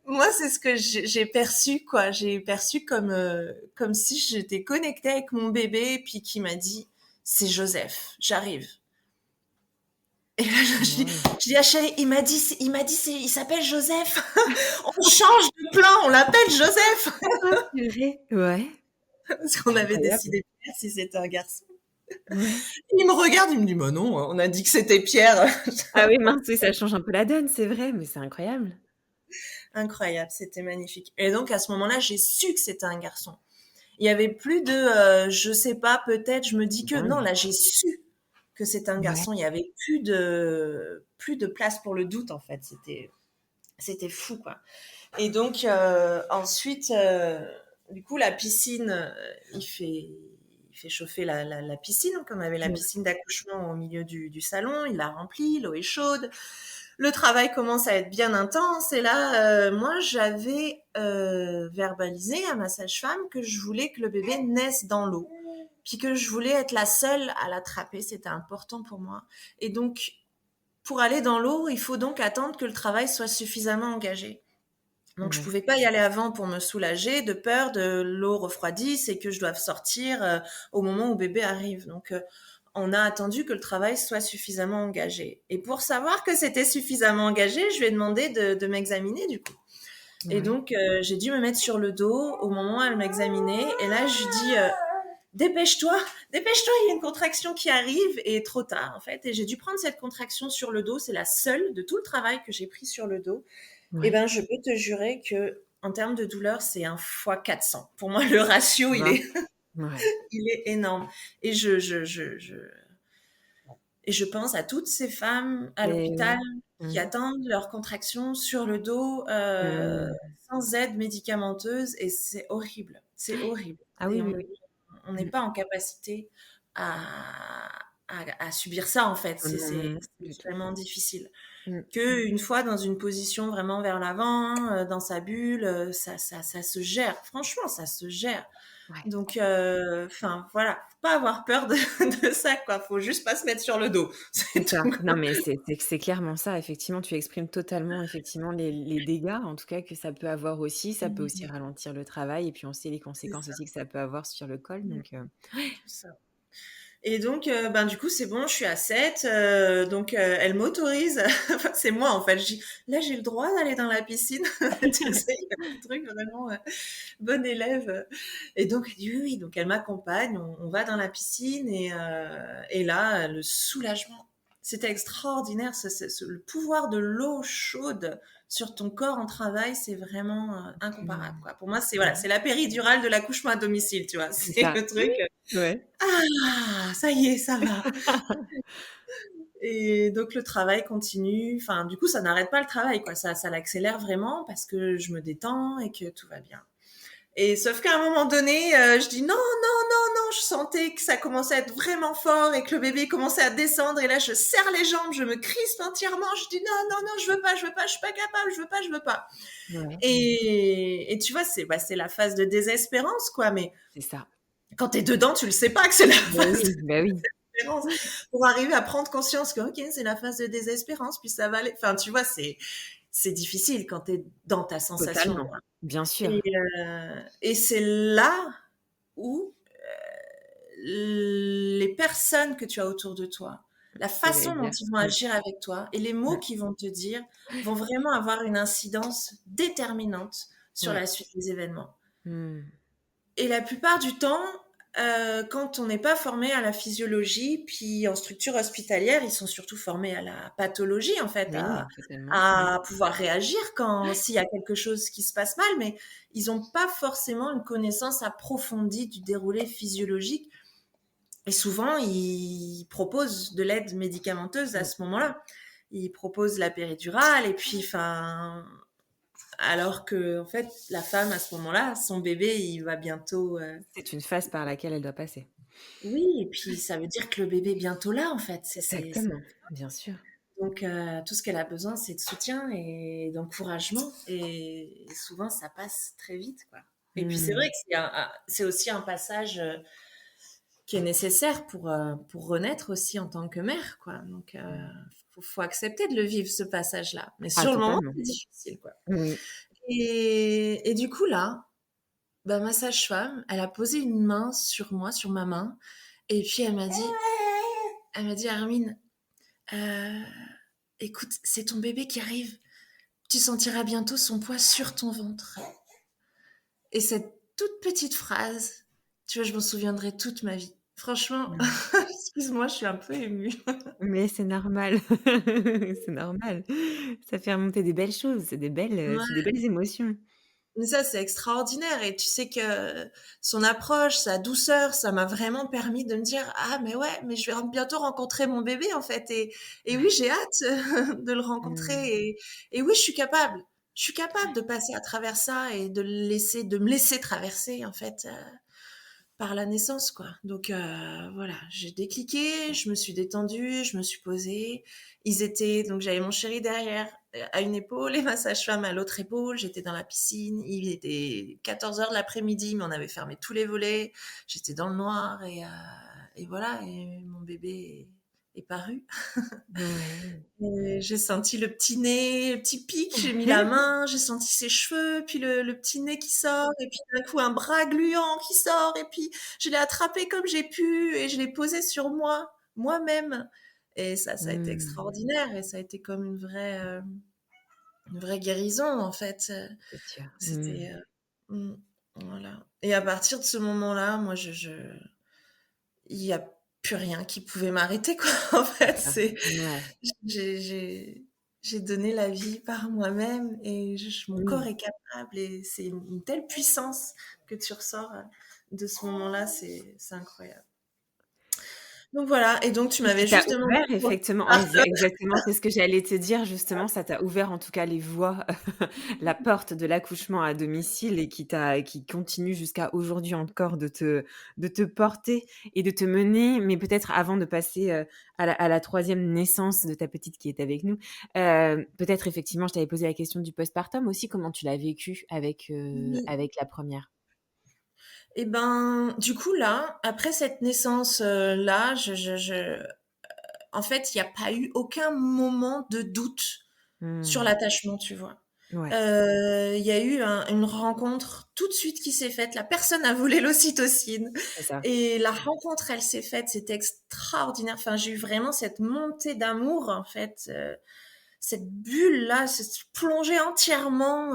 moi, c'est ce que j'ai perçu, quoi. J'ai perçu comme si j'étais connectée avec mon bébé, puis qui m'a dit, c'est Joseph, j'arrive. Et là, Waouh. je dis à chérie, il s'appelle Joseph. On change de plan, on l'appelle Joseph. Ah purée, ouais, Parce qu'on avait incroyable. décidé de faire si c'était un garçon. Ouais. Il me regarde, il me dit, bah non, on a dit que c'était Pierre. Ah oui mince, oui ça change un peu la donne, c'est vrai, mais c'est incroyable. Incroyable, c'était magnifique. Et donc, à ce moment-là, j'ai su que c'était un garçon. Il y avait plus de, je sais pas, peut-être, je me dis que non, Dingue. là, j'ai su que c'est un Ouais. garçon. Il y avait plus de place pour le doute, en fait. C'était fou, quoi. Et donc, ensuite, du coup, la piscine, il fait chauffer la piscine. Donc, on avait la Ouais. piscine d'accouchement au milieu du salon. Il l'a remplie, l'eau est chaude. Le travail commence à être bien intense. Et là, moi, j'avais verbalisé à ma sage-femme que je voulais que le bébé naisse dans l'eau. Puis que je voulais être la seule à l'attraper. C'était important pour moi. Et donc, pour aller dans l'eau, il faut donc attendre que le travail soit suffisamment engagé. Donc je Ouais. pouvais pas y aller avant pour me soulager, de peur de l'eau refroidisse et que je doive sortir au moment où bébé arrive. Donc on a attendu que le travail soit suffisamment engagé. Et pour savoir que c'était suffisamment engagé, je lui ai demandé de m'examiner du coup. Et Ouais. donc j'ai dû me mettre sur le dos au moment où elle m'examinait. Et là je lui dis dépêche-toi, dépêche-toi, il y a une contraction qui arrive, et trop tard en fait. Et j'ai dû prendre cette contraction sur le dos. C'est la seule de tout le travail que j'ai pris sur le dos. Eh Ouais. ben, je peux te jurer que en termes de douleur, c'est un fois 400. Pour moi, le ratio, Mince. Ouais. il est énorme. Et et je pense à toutes ces femmes à Et l'hôpital oui. qui Mmh. attendent leur contraction sur le dos Mmh. sans aide médicamenteuse, et c'est horrible. C'est horrible. Ah oui, Et oui, oui. on n'est Mmh. pas en capacité à, à subir ça, en fait. Oh non, non, non, C'est du tout. extrêmement difficile. Mmh. Que une fois dans une position vraiment vers l'avant, dans sa bulle, ça se gère. Franchement, ça se gère. Ouais. Donc, enfin, voilà, faut pas avoir peur de de ça, quoi. Faut juste pas se mettre sur le dos, c'est C'est ça. tout. Non, mais c'est clairement ça. Effectivement, tu exprimes totalement, effectivement, les dégâts, en tout cas, que ça peut avoir aussi. Ça peut aussi Mmh. ralentir le travail et puis on sait les C'est conséquences ça. aussi que ça peut avoir sur le col, Mmh, donc tout ça. Et donc, ben, du coup, c'est bon, je suis à 7. Donc, elle m'autorise. Enfin, c'est moi, en fait. Je dis, là, j'ai le droit d'aller dans la piscine. Tu sais, il y a un truc vraiment bonne élève. Et donc, elle dit oui, oui. Donc, elle m'accompagne. On va dans la piscine. Et là, le soulagement. C'était extraordinaire. Le pouvoir de l'eau chaude sur ton corps en travail, c'est vraiment incomparable, mmh, quoi. Pour moi, c'est voilà, mmh, c'est la péridurale de l'accouchement à domicile, tu vois. c'est C'est ça. le truc. Ouais. Ah, ça y est, ça va. Et donc le travail continue. Enfin, du coup, ça n'arrête pas le travail, quoi. Ça l'accélère vraiment parce que je me détends et que tout va bien. Et sauf qu'à un moment donné, je dis non, non, non, non. Je sentais que ça commençait à être vraiment fort et que le bébé commençait à descendre. Et là, je serre les jambes, je me crispe entièrement. Je dis non, non, non, je veux pas, je suis pas capable, je veux pas, je veux pas. Ouais, Et tu vois, c'est la phase de désespérance, quoi. Mais c'est ça. quand t'es dedans, tu le sais pas que c'est la Bah phase oui, bah oui. désespérance pour arriver à prendre conscience que ok c'est la phase de désespérance puis ça va aller enfin tu vois c'est difficile quand tu es dans ta sensation Totalement. quoi. Bien sûr. Et c'est là où les personnes que tu as autour de toi la C'est ce que j'allais façon dont dire. ils vont Mmh, agir avec toi et les mots ouais, qu'ils vont te dire vont vraiment avoir une incidence déterminante sur ouais. la suite des événements. Mmh. Et la plupart du temps, quand on n'est pas formé à la physiologie, puis en structure hospitalière, ils sont surtout formés à la pathologie, en fait, Oui, totalement. Mmh. à pouvoir réagir quand s'il y a quelque chose qui se passe mal, mais ils n'ont pas forcément une connaissance approfondie du déroulé physiologique. Et souvent, ils proposent de l'aide médicamenteuse à Mmh. ce moment-là. Ils proposent la péridurale, et puis, enfin, alors que, en fait, la femme, à ce moment-là, son bébé, il va bientôt C'est une phase par laquelle elle doit passer. oui, et puis ça veut dire que le bébé est bientôt là, en fait. Exactement, bien sûr. Donc, tout ce qu'elle a besoin, c'est de soutien et d'encouragement. Et souvent, ça passe très vite, quoi. Et puis, c'est vrai Mmh. que c'est aussi un passage qui est nécessaire pour renaître aussi en tant que mère, quoi. Donc, faut accepter de le vivre, ce passage-là. Mais Ah sur le moment, totalement. c'est difficile, quoi. Oui. Et du coup, là, bah, ma sage-femme, elle a posé une main sur moi, sur ma main. Et puis, elle m'a dit, Armine, euh, écoute, c'est ton bébé qui arrive. Tu sentiras bientôt son poids sur ton ventre. Et cette toute petite phrase, tu vois, je m'en souviendrai toute ma vie. Franchement, Mmh. excuse-moi, je suis un peu émue. Mais c'est normal, c'est normal. Ça fait remonter des belles choses, c'est des Ouais. belles émotions. Mais ça, c'est extraordinaire. Et tu sais que son approche, sa douceur, ça m'a vraiment permis de me dire, ah, mais ouais, mais je vais bientôt rencontrer mon bébé, en fait. Et oui, Ouais. j'ai hâte de le Mmh. rencontrer. Et oui, je suis capable. Je suis capable de passer à travers ça et de me laisser traverser, en fait, par la naissance, quoi. Donc, voilà, j'ai décliqué, je me suis détendue, je me suis posée. Donc j'avais mon chéri derrière, à une épaule et ma sage-femme à l'autre épaule. J'étais dans la piscine. Il était 14 heures de l'après-midi, mais on avait fermé tous les volets. J'étais dans le noir et voilà, et mon bébé est paru. Ouais. Et j'ai senti le petit nez, le petit pic, j'ai mis la main, j'ai senti ses cheveux, puis le petit nez qui sort, et puis d'un coup un bras gluant qui sort, et puis je l'ai attrapé comme j'ai pu, et je l'ai posé sur moi, moi-même. Et ça a été Mmh. extraordinaire, et ça a été comme une vraie guérison, en fait. C'est sûr. Mmh. C'était, voilà. Et à partir de ce moment-là, moi, il y a plus rien qui pouvait m'arrêter, quoi. En fait, C'est ça. Ouais. j'ai j'ai j'ai donné la vie par moi-même et mon corps Oui. est capable et c'est une telle puissance que tu ressors de ce moment-là, c'est incroyable. Donc voilà, et donc tu Et ça m'avais t'a juste demandé ouvert pour effectivement ouais, exactement, c'est ce que j'allais te dire justement, ça t'a ouvert en tout cas les voies, la porte de l'accouchement à domicile et qui continue jusqu'à aujourd'hui encore de te porter et de te mener. Mais peut-être avant de passer, à la 3e naissance de ta petite qui est avec nous, peut-être effectivement je t'avais posé la question du postpartum aussi, comment tu l'as vécu avec, oui. avec la première. Et ben, du coup, là, après cette naissance, là, en fait, il y a pas eu aucun moment de doute sur Mmh. l'attachement, tu vois? Ouais, Il y a eu une rencontre tout de suite qui s'est faite. La personne a volé l'ocytocine c'est ça. et la rencontre, elle s'est faite. C'était extraordinaire. Enfin, j'ai eu vraiment cette montée d'amour, en fait, cette bulle-là, se plonger entièrement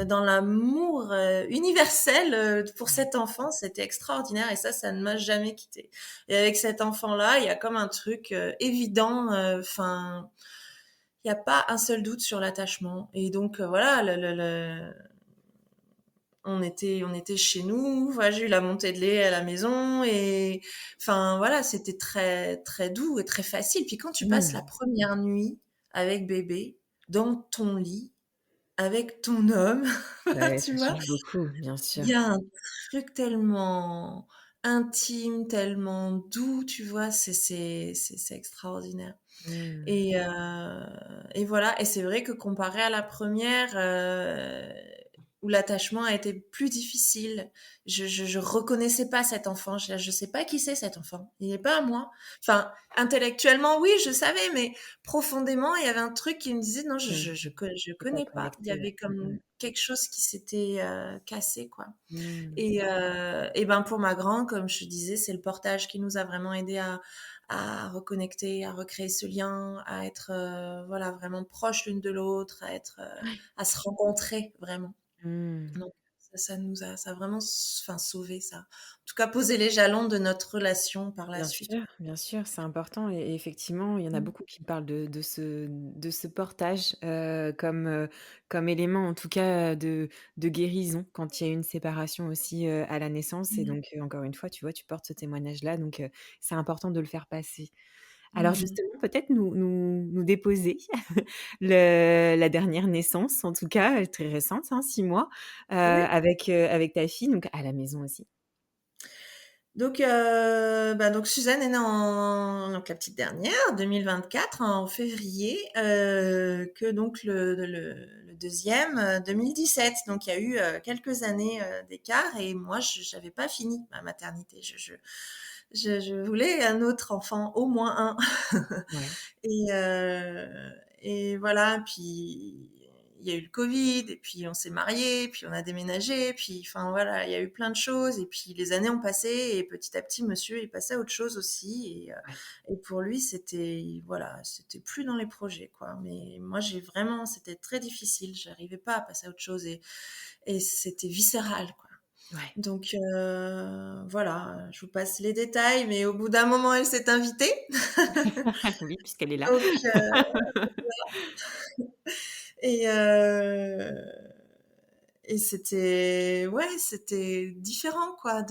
dans l'amour universel pour Ouais. cet enfant. C'était extraordinaire et ça ne m'a jamais quitté. Et avec cet enfant-là, il y a comme un truc évident. Enfin, il n'y a pas un seul doute sur l'attachement. Et donc, voilà, on était chez nous. Voilà, j'ai eu la montée de lait à la maison. Et enfin, voilà, c'était très, très doux et très facile. Puis quand tu passes la Mmh. première nuit avec bébé, dans ton lit, avec ton homme, Bah, ouais, tu ça vois, change beaucoup, bien sûr. il y a un truc tellement intime, tellement doux, tu vois, c'est extraordinaire. Mmh. Et voilà, et c'est vrai que comparé à la première, où l'attachement a été plus difficile, je reconnaissais pas cet enfant. Je sais pas qui c'est cet enfant. Il n'est pas à moi. Enfin, intellectuellement, oui, je savais, mais profondément, il y avait un truc qui me disait non, Mmh. je C'est pas connais pas. Il y connecté, ouais. avait comme quelque chose qui s'était cassé, quoi. Mmh. Et ben pour ma grande, comme je te disais, c'est le portage qui nous a vraiment aidé à reconnecter, à recréer ce lien, à être voilà vraiment proches l'une de l'autre, Ouais. à se rencontrer vraiment. Mmh. Donc ça a vraiment enfin sauvé ça. En tout cas, posé les jalons de notre relation par la suite. Bien sûr, c'est important et effectivement, il y en a Mmh. beaucoup qui parlent de ce portage, comme élément en tout cas, de guérison quand il y a une séparation aussi, à la naissance et Mmh. donc encore une fois, tu vois, tu portes ce témoignage-là donc c'est important de le faire passer. Alors Mmh. justement, peut-être nous déposer la dernière naissance en tout cas, très récente, hein, 6 mois, Oui. avec ta fille donc à la maison aussi. Donc, donc Suzanne est née donc la petite dernière, 2024, en février, que donc le deuxième, 2017. Donc il y a eu quelques années d'écart et moi, je n'avais pas fini ma maternité. Je voulais un autre enfant, au moins un. Ouais. Et, et voilà, puis il y a eu le Covid, et puis on s'est mariés, puis on a déménagé, puis enfin voilà, il y a eu plein de choses, et puis les années ont passé, et petit à petit, monsieur est passé à autre chose aussi, Ouais. et pour lui, c'était, voilà, c'était plus dans les projets, quoi. Mais moi, c'était très difficile, j'arrivais pas à passer à autre chose, et c'était viscéral, quoi. Ouais. Donc voilà, je vous passe les détails, mais au bout d'un moment, elle s'est invitée. Oui, puisqu'elle est là. Donc, et, euh, et c'était, ouais, c'était différent, quoi.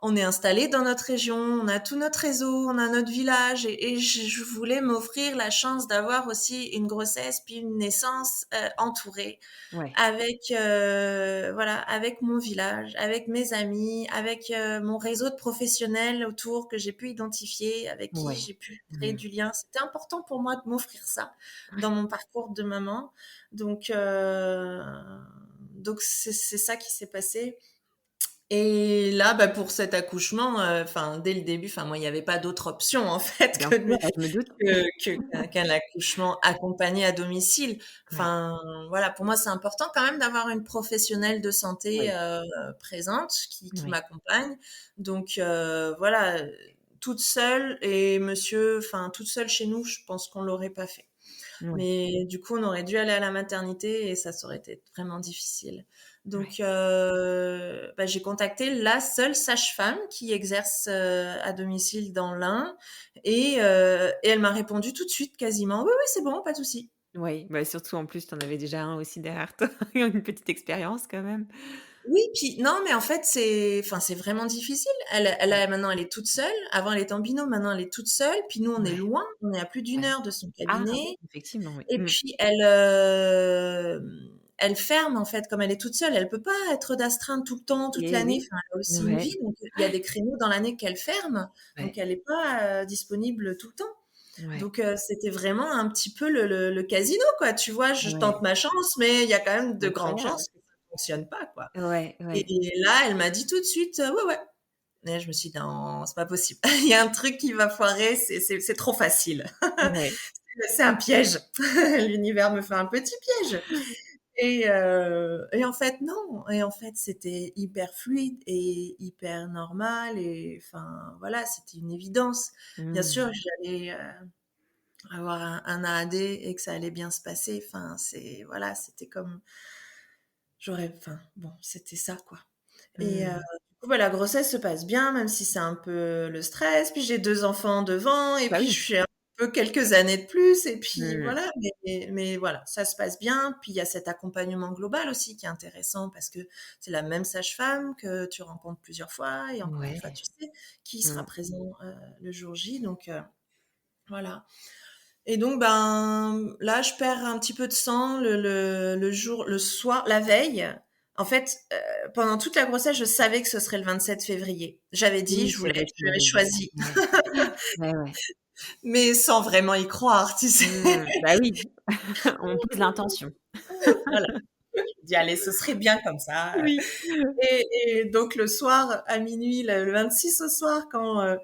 On est installé dans notre région, on a tout notre réseau, on a notre village, et je voulais m'offrir la chance d'avoir aussi une grossesse puis une naissance entourée, Ouais. avec voilà, avec mon village, avec mes amis, avec mon réseau de professionnels autour que j'ai pu identifier, avec qui Ouais. j'ai pu créer Mmh. du lien. C'était important pour moi de m'offrir ça dans Ouais. mon parcours de maman. Donc c'est ça qui s'est passé. Et là, bah, pour cet accouchement, enfin dès le début, enfin moi il n'y avait pas d'autre option en fait Bien que sûr, je me doute. qu'un accouchement accompagné à domicile. Ouais. Enfin, voilà, pour moi, c'est important quand même d'avoir une professionnelle de santé Oui. présente qui Oui. m'accompagne. Donc, voilà, toute seule et monsieur, enfin, toute seule chez nous, je pense qu'on l'aurait pas fait. Oui. Mais du coup, on aurait dû aller à la maternité et ça aurait été vraiment difficile. Donc, Ouais. j'ai contacté la seule sage-femme qui exerce à domicile dans l'Ain et elle m'a répondu tout de suite, quasiment, oui, oui, c'est bon, pas de souci. Oui, bah, surtout en plus, tu en avais déjà un aussi derrière toi, une petite expérience quand même. Oui, puis non, mais en fait, enfin, c'est vraiment difficile. Maintenant, elle est toute seule. Avant, elle était en binôme. Maintenant, elle est toute seule. Puis nous, on est Ouais, loin. On est à plus d'une ouais. heure de son Ah oui, cabinet. effectivement, oui. Et Mmh. puis elle ferme en fait, comme elle est toute seule, elle peut pas être d'astreinte tout le temps, toute Et l'année. oui, Enfin, elle a aussi une ouais, vie, donc il y a des créneaux dans l'année qu'elle ferme, donc ouais, elle est pas disponible tout le temps. ouais, Donc c'était vraiment un petit peu le casino quoi, tu vois? Je tente ouais. ma chance, mais il y a quand même de Bien sûr, grandes chances que ça fonctionne pas, quoi. Ouais, Et ouais. là, elle m'a dit tout de suite, ouais, ouais. Et je me suis dit, non, c'est pas possible. Il y a un truc qui va foirer, c'est trop facile. Ouais. C'est un piège. L'univers me fait un petit piège. Et en fait, non. Et en fait, c'était hyper fluide et hyper normal. Et enfin, voilà, c'était une évidence. Bien Mmh. sûr, j'allais avoir un AAD et que ça allait bien se passer. Enfin, voilà, c'était comme enfin, bon, c'était ça, quoi. Et Mmh. du coup, bah, la grossesse se passe bien, même si c'est un peu le stress. Puis j'ai 2 enfants devant et Bah puis oui. je suis un peu quelques années de plus et puis Mmh. voilà. Mais voilà, ça se passe bien. Puis il y a cet accompagnement global aussi qui est intéressant parce que c'est la même sage-femme que tu rencontres plusieurs fois et encore une fois, Ouais. tu sais qui sera Mmh. présent, le jour J. Donc voilà. Et donc, ben, là, je perds un petit peu de sang le soir, la veille. En fait, pendant toute la grossesse, je savais que ce serait le 27 février. J'avais dit, Oui, c'est vrai, tu j'avais m'avais dit ça. choisi, Ouais. Ouais, ouais. mais sans vraiment y croire, tu sais. Mmh. Bah oui, on pose l'intention. Voilà. Je me dis, allez, ce serait bien comme ça. Oui. Et donc, le soir, à minuit, le 26 au soir, quand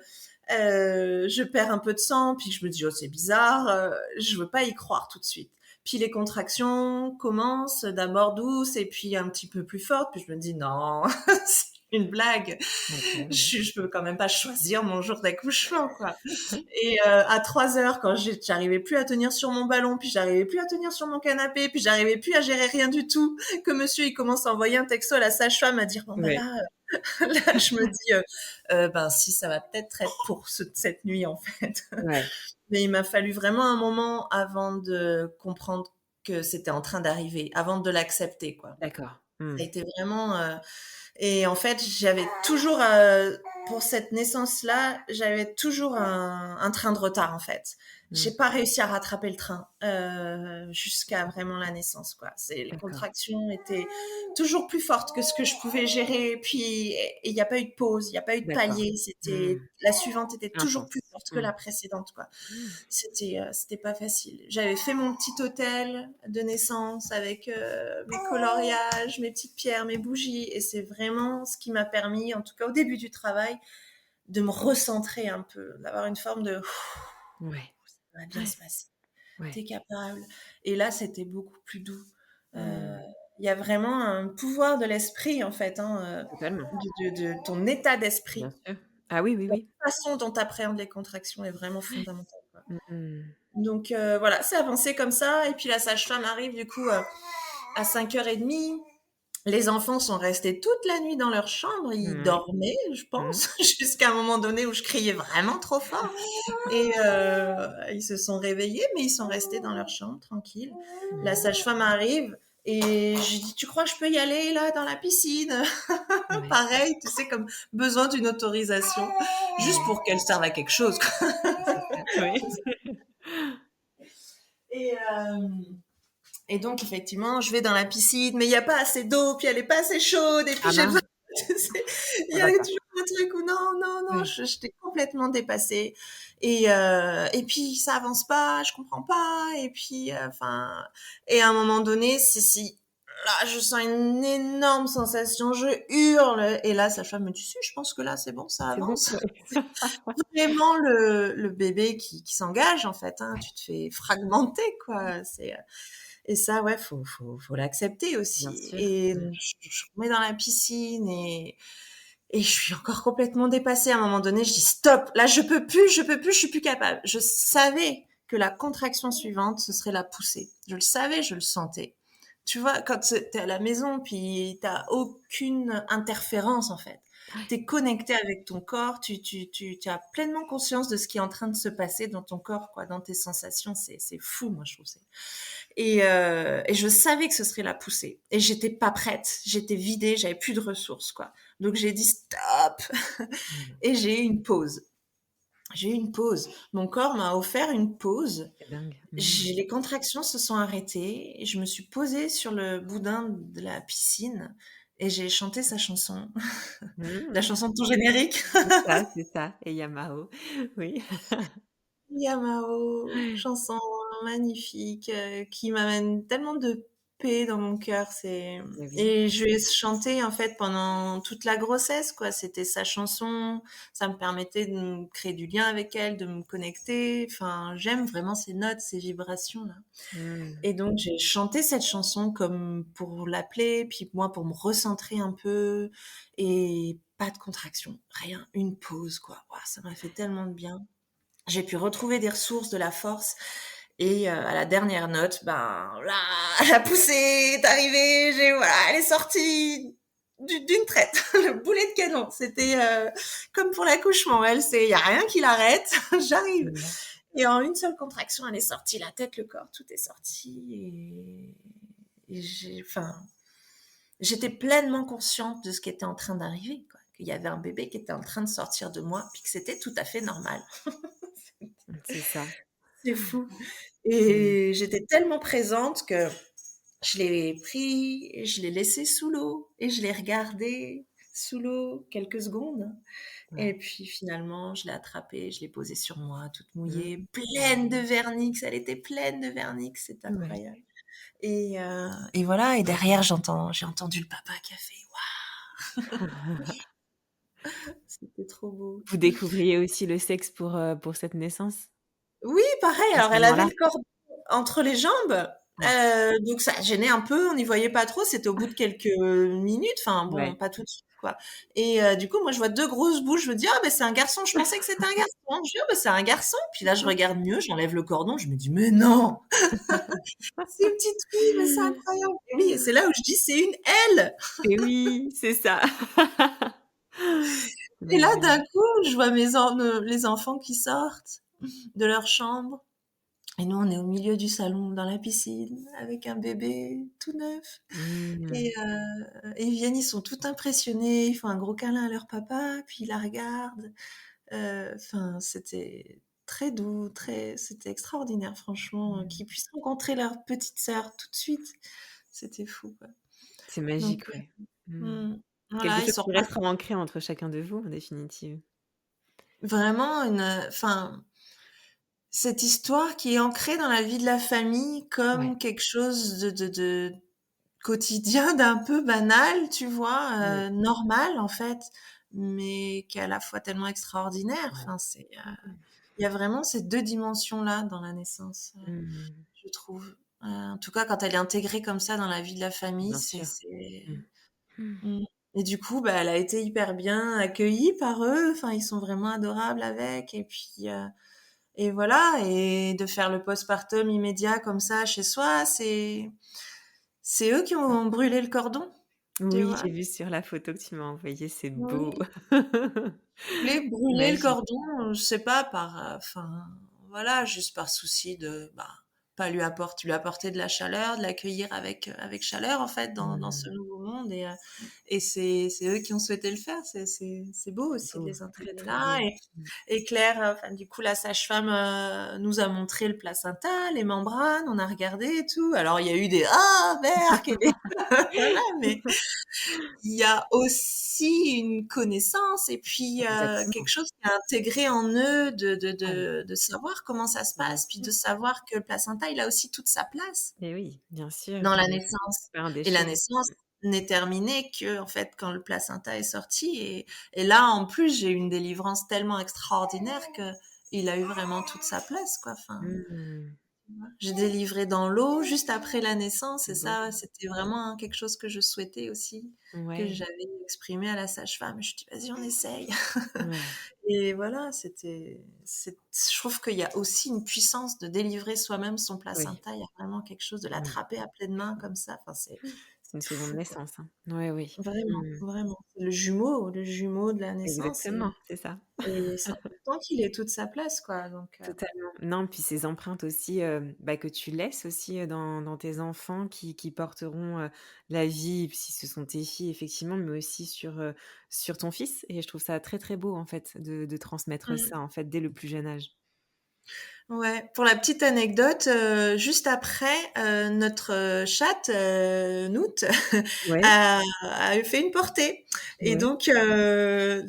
je perds un peu de sang, puis je me dis, oh, c'est bizarre, je veux pas y croire tout de suite. Puis les contractions commencent d'abord douces et puis un petit peu plus fortes, puis je me dis, non, c'est une blague. OK. Je peux quand même pas choisir mon jour d'accouchement, quoi. Et à 3 heures, quand j'arrivais plus à tenir sur mon ballon, puis j'arrivais plus à tenir sur mon canapé, puis j'arrivais plus à gérer rien du tout, que monsieur, il commence à envoyer un texto à la sage-femme à dire, bon, ben Ouais. là, là, je me dis, ben si, ça va peut-être être pour cette nuit, en fait. Ouais. Mais il m'a fallu vraiment un moment avant de comprendre que c'était en train d'arriver, avant de l'accepter, quoi. D'accord. Ça a Mmh. été vraiment, et en fait, j'avais toujours, pour cette naissance-là, j'avais toujours un train de retard, en fait. Mmh. J'ai pas réussi à rattraper le train jusqu'à vraiment la naissance, quoi. Les D'accord. contractions étaient toujours plus fortes que ce que je pouvais gérer. Puis il n'y a pas eu de pause, il n'y a pas eu de D'accord. palier. Mmh. La suivante était toujours plus Intense. forte que Mmh. la précédente, quoi. C'était pas facile. J'avais fait mon petit hôtel de naissance avec mes coloriages, mes petites pierres, mes bougies, et c'est vraiment ce qui m'a permis, en tout cas au début du travail, de me recentrer un peu, d'avoir une forme de Ouais. ça va bien Ouais. se passer, Ouais. t'es capable. Et là, c'était beaucoup plus doux. Euh, Mmh. Il y a vraiment un pouvoir de l'esprit, en fait, hein, Totalement. de ton état Bien d'esprit. sûr. Ah oui, oui, La oui. façon dont tu appréhendes les contractions est vraiment fondamentale, quoi. Mmh mh. Donc voilà, c'est avancé comme ça. Et puis la sage-femme arrive du coup à 5h30. Les enfants sont restés toute la nuit dans leur chambre. Ils Mouais. dormaient, je Mmh. pense, jusqu'à un moment donné où je criais vraiment trop fort. Et ils se sont réveillés, mais ils sont restés dans leur chambre, tranquilles. La Mmh. sage-femme arrive et je dis, tu crois que je peux y aller là dans la piscine? Ouais. Pareil, tu sais, comme besoin d'une autorisation, juste Mmh. pour qu'elle serve à quelque chose, quoi. C'est ça. Oui. Et, euh, Et donc, effectivement, je vais dans la piscine, mais il n'y a pas assez d'eau, puis elle n'est pas assez chaude, et puis Ah j'ai besoin. mince. Tu sais, il Ah y a d'accord. toujours un truc où non, non, non, Oui. j'étais complètement dépassée. Et puis, ça avance pas, je comprends pas. Et puis, enfin, et à un moment donné, si, là, je sens une énorme sensation, je hurle. Et là, sa femme me dit, si, je pense que là, c'est bon, ça C'est bon? avance. Ouais. C'est vraiment le bébé qui s'engage, en fait, hein. Tu te fais fragmenter, quoi. Et ça, ouais, faut l'accepter Bien aussi. sûr. Et Mmh. je remets dans la piscine et je suis encore complètement dépassée. À un moment donné, je dis stop, là je peux plus, je suis plus capable. Je savais que la contraction suivante, ce serait la poussée. Je le savais, je le sentais. Tu vois, quand t'es à la maison, puis t'as aucune interférence en fait. Ouais. T'es connecté avec ton corps, tu as pleinement conscience de ce qui est en train de se passer dans ton corps, quoi, dans tes sensations. C'est fou, moi, je trouve. Et je savais que ce serait la poussée. Et j'étais pas prête. J'étais vidée, j'avais plus de ressources, quoi. Donc j'ai dit stop. Mmh. Et j'ai eu une pause. J'ai eu une pause. Mon corps m'a offert une pause. C'est dingue. Mmh. Les contractions se sont arrêtées. Et je me suis posée sur le boudin de la piscine et j'ai chanté sa chanson. La Mmh. chanson de ton générique. C'est ça et Yamao. Oui. Yamao, chanson magnifique qui m'amène tellement de paix dans mon cœur. Eh oui. Et je lui ai chanté en fait pendant toute la grossesse, quoi. C'était sa chanson, ça me permettait de me créer du lien avec elle, de me connecter. Enfin, j'aime vraiment ces notes, ces vibrations là. Mmh. Et donc j'ai chanté cette chanson comme pour l'appeler, puis moi pour me recentrer un peu et pas de contraction, rien, une pause quoi. Waouh, ça m'a fait tellement de bien. J'ai pu retrouver des ressources, de la force et à la dernière note, ben là, la poussée est arrivée, voilà, elle est sortie d'une traite, le boulet de canon. C'était comme pour l'accouchement, il y a rien qui l'arrête, j'arrive. Ouais. Et en une seule contraction, elle est sortie, la tête, le corps, tout est sorti. Et j'étais pleinement consciente de ce qui était en train d'arriver, quoi. Qu'il y avait un bébé qui était en train de sortir de moi, puis que c'était tout à fait normal. C'est ça. C'est fou. Mmh. Et j'étais tellement présente que je l'ai pris, et je l'ai laissé sous l'eau et je l'ai regardé sous l'eau quelques secondes. Et Ouais. puis finalement, je l'ai attrapée, je l'ai posée sur moi, toute mouillée, Mmh. pleine de vernix. Elle était pleine de vernix, c'est Ouais. incroyable. Et voilà. Et derrière, j'ai entendu le papa qui a fait waouh, c'était trop beau. Vous découvriez aussi le sexe pour cette naissance, Oui, pareil. à ce Alors, elle avait moment-là? le cordon entre les jambes. Ouais. Donc ça gênait un peu, on n'y voyait pas trop, c'était au bout de quelques minutes, enfin bon, Ouais. pas tout de suite, quoi. Et du coup, moi, je vois 2 grosses bouches, je me dis: «Ah ben c'est un garçon», je pensais que c'était un garçon, hein. Je dis: «Ah bah, c'est un garçon», puis là, je regarde mieux, j'enlève le cordon, je me dis: «Mais non! C'est une petite fille, mais c'est incroyable!» Et oui, et c'est là où je dis: «C'est une elle!» Et oui, c'est ça. Et là, Merveilleux. d'un coup, je vois les enfants qui sortent de leur chambre et nous, on est au milieu du salon, dans la piscine, avec un bébé tout neuf. Mmh. Et ils viennent, ils sont tout impressionnés, ils font un gros câlin à leur papa, puis ils la regardent. Enfin, c'était très doux, c'était extraordinaire, franchement, Mmh. qu'ils puissent rencontrer leur petite sœur tout de suite. C'était fou, quoi. C'est Donc, magique, ouais. Mmh. Quelque voilà, ils chose sont qui repartis. restera ancré entre chacun de vous, en définitive. Vraiment enfin, cette histoire qui est ancrée dans la vie de la famille Ouais. comme quelque chose de quotidien, d'un peu banal, tu vois, Oui. normal en fait, mais qui est à la fois tellement extraordinaire. Ouais. Enfin, Mmh. il y a vraiment ces 2 dimensions-là dans la naissance, Mmh. je trouve. En tout cas, quand elle est intégrée comme ça dans la vie de la famille, Bien sûr. Mmh. Mmh. mmh. Et du coup, bah, elle a été hyper bien accueillie par eux. Enfin, ils sont vraiment adorables avec. Et puis, et voilà. Et de faire le postpartum immédiat comme ça chez soi, c'est eux qui ont brûlé le cordon, tu Oui, vois? j'ai vu sur la photo que tu m'as envoyée, c'est beau. Oui. Voulait C'est brûler le magique. cordon, je sais pas, enfin, voilà, juste par souci de, bah, pas lui apporter de la chaleur, de l'accueillir avec chaleur, en fait, dans ce Mmh. nouveau monde. Et c'est eux qui ont souhaité le faire. C'est beau aussi de Beau, les très, intégrer très là. beau. Mmh. Et Claire, enfin, du coup, la sage-femme nous a montré le placenta, les membranes, on a regardé et tout. Alors, il y a eu des ah, Berk et des voilà, mais il y a aussi une connaissance et puis quelque Exactement. chose qui est intégré en eux Ah oui, de savoir comment ça se bien passe, puis sûr. de savoir que le placenta, il a aussi toute sa place Et oui, bien sûr, dans la et naissance. pas un Et la déchet. naissance n'est terminée que, en fait, quand le placenta est sorti. Et là, en plus, j'ai eu une délivrance tellement extraordinaire que il a eu vraiment toute sa place, quoi. Enfin, Mmh. j'ai délivré dans l'eau juste après la naissance et Beau. ça, c'était vraiment quelque chose que je souhaitais aussi, que Ouais, j'avais exprimé à la sage-femme. Je dis: «Vas-y, on essaye». ouais. Et voilà, je trouve qu'il y a aussi une puissance de délivrer soi-même son Oui, placenta. Il y a vraiment quelque chose de oui. l'attraper à pleine main comme ça. Enfin, C'est une c'est seconde fou, quoi. naissance, hein. Ouais, oui. Vraiment, Mmh. vraiment. C'est le jumeau de la naissance Exactement, c'est ça. et c'est important qu'il ait toute sa place, quoi. Donc, Totalement. Non, puis ces empreintes aussi, bah, que tu laisses aussi, dans tes enfants qui porteront, la vie, si ce sont tes filles effectivement, mais aussi sur ton fils, et je trouve ça très, très beau en fait de transmettre mmh. ça en fait dès le plus jeune âge. Ouais, pour la petite anecdote, juste après, notre, chatte, Noot Ouais, a fait une portée et ouais, donc